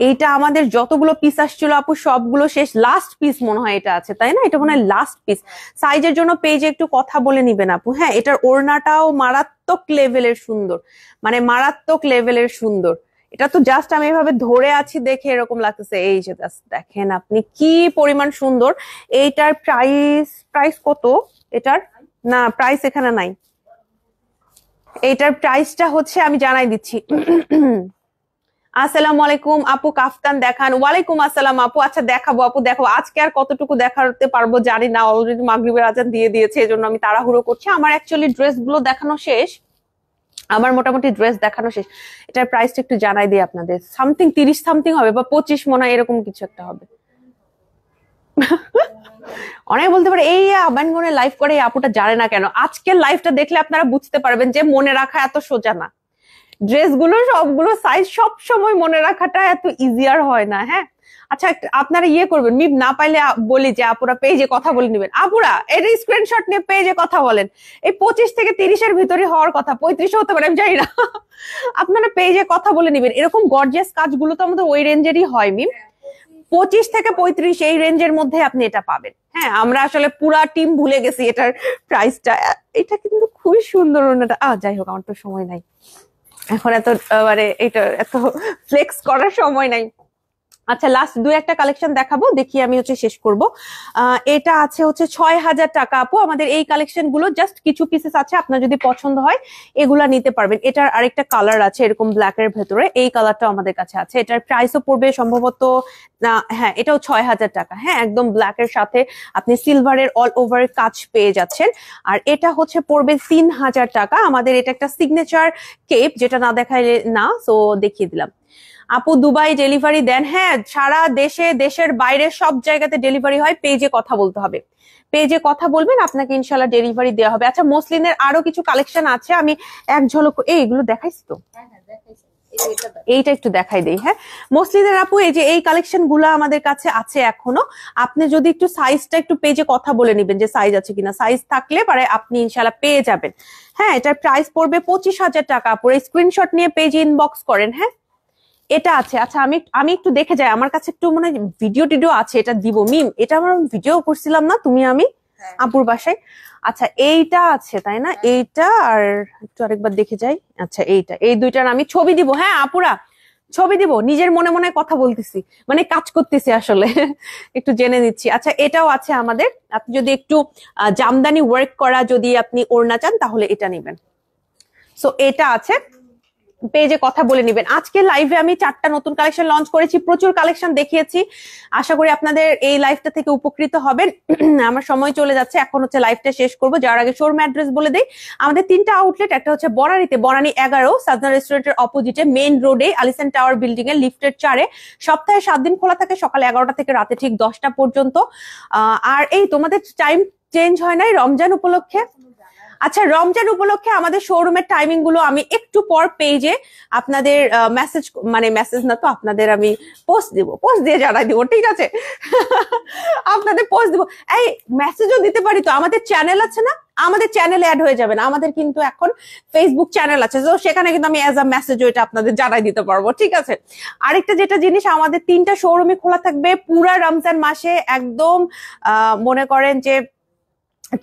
এইটা আমাদের যতগুলো পিস আসছিল আপু সবগুলো শেষ, লাস্ট পিস মনে হয় এটা আছে, তাই না? এটা মনে হয় লাস্ট পিস। সাইজের জন্য পেজে একটু কথা বলে নিবেন আপু। হ্যাঁ এটার ওড়নাটাও মারাত্মক লেভেলের সুন্দর, মানে মারাত্মক লেভেলের সুন্দর। এটা তো জাস্ট আমি এভাবে ধরে আছি দেখে এরকম লাগতেছে, এই যে দেখেন আপনি কি পরিমাণ সুন্দর। এইটার প্রাইস প্রাইস কত এটার? না প্রাইস এখানে নাই, এইটার প্রাইসটা হচ্ছে আমি জানাই দিচ্ছি। আসসালামু আলাইকুম আপু, কাফতান দেখান। ওয়ালাইকুম আসসালাম আপু। আচ্ছা দেখাবো আপু, দেখো আজকে আর কতটুকু দেখাতে পারবো জানি না, অলরেডি মাগরিবের আজান দিয়ে দিয়েছে, এজন্য আমি তাড়াহুড়ো করছি। আমার অ্যাকচুয়ালি ড্রেস গুলো দেখানো শেষ, আমার মোটামুটি ড্রেস দেখানো শেষ। এটার প্রাইসটা একটু জানাই দিই আপনাদের, সামথিং 30 সামথিং হবে বা 25 মনে হয় এরকম কিছু একটা হবে। অনেকে বলতে পারে এই আবানগনে লাইভ করে এই আপুটা জানে না কেন। আজকের লাইভটা দেখলে আপনারা বুঝতে পারবেন যে মনে রাখা এত সোজা না, ড্রেসগুলো সবগুলো সাইজ সব সময় মনে রাখাটা এত ইজিয়ার হয় না। হ্যাঁ আচ্ছা আপনারা ইয়ে করবেন, মিম না পাইলে বলি যে আপুরা পেজে কথা বলে নিবেন, আপুরা এর স্ক্রিনশট নিয়ে পেজে কথা বলেন। এই 25 থেকে 30-এর ভিতরে হওয়ার কথা, 35 হতে পারে আমি জানি না, আপনারা পেজে কথা বলে নিবেন। এরকম গর্জিয়াস কাজগুলো তো আমাদের ওই রেঞ্জেরই হয় মিম, 25 থেকে 35 এই রেঞ্জের মধ্যে আপনি এটা পাবেন। হ্যাঁ আমরা আসলে পুরা টিম ভুলে গেছি এটার প্রাইসটা। এটা কিন্তু খুবই সুন্দর ওনাটা। যাই হোক আমার তো সময় নাই এখন এত, মানে এটা এত ফ্লেক্স করার সময় নাই। আচ্ছা লাস্ট 2-1টা কালেকশন দেখাবো, দেখি আমি হচ্ছে শেষ করব। এটা আছে হচ্ছে 6,000 টাকা আপু। আমাদের এই কালেকশন গুলো জাস্ট কিছু পিসেস আছে, আপনার যদি পছন্দ হয় এগুলা নিতে পারবেন। এটার আরেকটা কালার আছে এরকম ব্ল্যাক এর ভেতরে, এই কালারটাও আমাদের কাছে আছে। এটার প্রাইসও পড়বে সম্ভবত, হ্যাঁ এটাও 6,000 টাকা। হ্যাঁ একদম ব্ল্যাক এর সাথে আপনি সিলভারের অল ওভার কাজ পেয়ে যাচ্ছেন। আর এটা হচ্ছে পড়বে 3,000 টাকা। আমাদের এটা একটা সিগনেচার কেপ, যেটা না দেখাইলে না, সো দেখিয়ে দিলাম। আপু দুবাই ডেলিভারি দেন? হ্যাঁ সারা দেশে, দেশের বাইরে সব জায়গাতে ডেলিভারি হয়। পেজে কথা বলতে হবে, পেজে কথা বলবেন, আপনাকে ইনশাল্লাহ ডেলিভারি দেওয়া হবে। আচ্ছা মসলিনের আরো কিছু কালেকশন আছে, আমি এক ঝলক এইগুলো দেখাইছি তো, এইটা একটু দেখাই দেই। হ্যাঁ মসলিনের আপু এই যে এই কালেকশন গুলো আমাদের কাছে আছে এখনো। আপনি যদি একটু সাইজটা একটু পেজে কথা বলে নিবেন যে সাইজ আছে কিনা, সাইজ থাকলে পরে আপনি ইনশাল্লাহ পেয়ে যাবেন। হ্যাঁ এটার প্রাইস পড়বে 25,000 টাকা। পরে স্ক্রিনশট নিয়ে পেজে ইনবক্স করেন। হ্যাঁ এটা আছে। আচ্ছা আমি একটু দেখে যাই, আমার কাছে একটু মনে হয় ভিডিও টিডিও আছে, এটা দিব মিম। এটা আমার ভিডিও করছিলাম না তুমি আমি, আপুর বাসায়। আচ্ছা এইটা আছে তাই না, এইটা আর একটু আরেকবার দেখে যাই। আচ্ছা এইটা, এই দুইটার আমি ছবি দিব। হ্যাঁ আপুরা ছবি দিব, নিজের মনে মনে কথা বলতেছি, মানে কাজ করতেছি আসলে। একটু জেনে নিচ্ছি। আচ্ছা এটাও আছে আমাদের, আপনি যদি একটু জামদানি ওয়ার্ক করা যদি আপনি ওড়না চান তাহলে এটা নেবেন। সো এটা আছে, পেজে কথা বলে নিবেন। আজকে লাইভে আমি 4টা নতুন কালেকশন লঞ্চ করেছি, প্রচুর কালেকশন দেখিয়েছি। আশা করি আপনাদের এই লাইভটা থেকে উপকৃত হবেন। আমার সময় চলে যাচ্ছে, এখন হচ্ছে লাইভটা শেষ করবো। যার আগে শোরুম অ্যাড্রেস বলে দেই। আমাদের 3টা আউটলেট, একটা হচ্ছে বনানীতে, বনানী 11 সাজনা রেস্টুরেন্টের অপোজিটে মেইন রোডে আলিসান টাওয়ার বিল্ডিং এর লিফটের 4-এ। সপ্তাহে 7 দিন খোলা থাকে, সকাল 11টা থেকে রাতে ঠিক 10টা পর্যন্ত। আর এই তোমাদের টাইম চেঞ্জ হয় নাই রমজান উপলক্ষে? আচ্ছা রমজান উপলক্ষে আমাদের শোরুমের টাইমিং গুলো আমি একটু পর পেজে আপনাদের মেসেজ, মানে মেসেজ না তো, আপনাদের আমি পোস্ট দিব, পোস্ট দিয়ে জানাই দিব, ঠিক আছে? আপনাদের পোস্ট দিব, এই মেসেজও দিতে পারি তো। আমাদের চ্যানেল আছে না, আমাদের চ্যানেলে অ্যাড হয়ে যাবেন। আমাদের কিন্তু এখন ফেসবুক চ্যানেল আছে, তো সেখানে কিন্তু আমি অ্যাজ আ মেসেজ ওইটা আপনাদের জানাই দিতে পারবো, ঠিক আছে? আরেকটা যেটা জিনিস, আমাদের 3টা শোরুমই খোলা থাকবে পুরা রমজান মাসে, একদম মনে করেন যে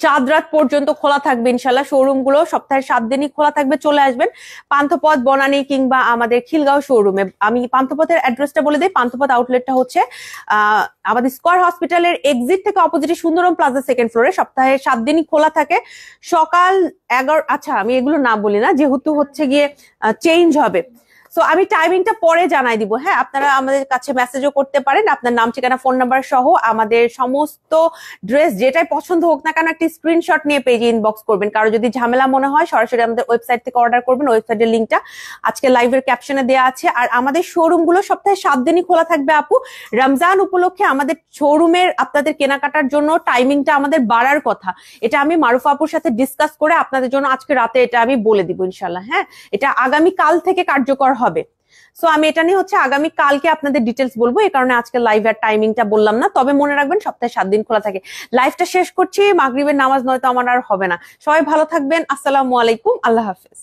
চাঁদ রাত পর্যন্ত খোলা থাকবে ইনশাল্লাহ। শোরুম গুলো সপ্তাহে 7 দিনই খোলা থাকবে, চলে আসবেন পান্থপথ, বনানী কিংবা আমাদের খিলগাঁও শোরুমে। আমি পান্থপথের অ্যাড্রেসটা বলে দিই। পান্থপথ আউটলেটটা হচ্ছে আমাদের স্কয়ার হসপিটালের এক্সিট থেকে অপোজিটে সুন্দরম প্লাজা 2nd ফ্লোরে। সপ্তাহে 7 দিনই খোলা থাকে, সকাল 11। আচ্ছা আমি এগুলো না বলি না, যেহেতু হচ্ছে গিয়ে চেঞ্জ হবে। সো আমি টাইমিংটা পরে জানাই দিব। হ্যাঁ আপনারা আমাদের কাছে মেসেজও করতে পারেন, আপনার নাম, ঠিকানা, ফোন নাম্বার সহ আমাদের সমস্ত ড্রেস যেটাই পছন্দ হোক না কেন একটা স্ক্রিনশট নিয়ে পেজে ইনবক্স করবেন। কারো যদি ঝামেলা মনে হয় সরাসরি আমাদের ওয়েবসাইট থেকে অর্ডার করবেন, ওয়েবসাইটের লিঙ্কটা আজকে লাইভের ক্যাপশনে দেওয়া আছে। আর আমাদের শোরুম গুলো সপ্তাহে 7 দিনই খোলা থাকবে আপু। রমজান উপলক্ষে আমাদের শোরুমের আপনাদের কেনাকাটার জন্য টাইমিংটা আমাদের বাড়ার কথা, এটা আমি মারুফা আপুর সাথে ডিসকাস করে আপনাদের জন্য আজকে রাতে এটা আমি বলে দিব ইনশাল্লাহ। হ্যাঁ এটা আগামী কাল থেকে কার্যকর হবে। সো আমি এটা নিয়ে হচ্ছে আগামী কালকে আপনাদের ডিটেলস বলবো, এই কারণে আজকে লাইভ আর টাইমিংটা বললাম না। তবে মনে রাখবেন সপ্তাহে 7 দিন খোলা থাকে। লাইভটা শেষ করছি, মাগরিবের নামাজ নয়তো আমার আর হবে না। সবাই ভালো থাকবেন, আসসালামু আলাইকুম, আল্লাহ হাফেজ।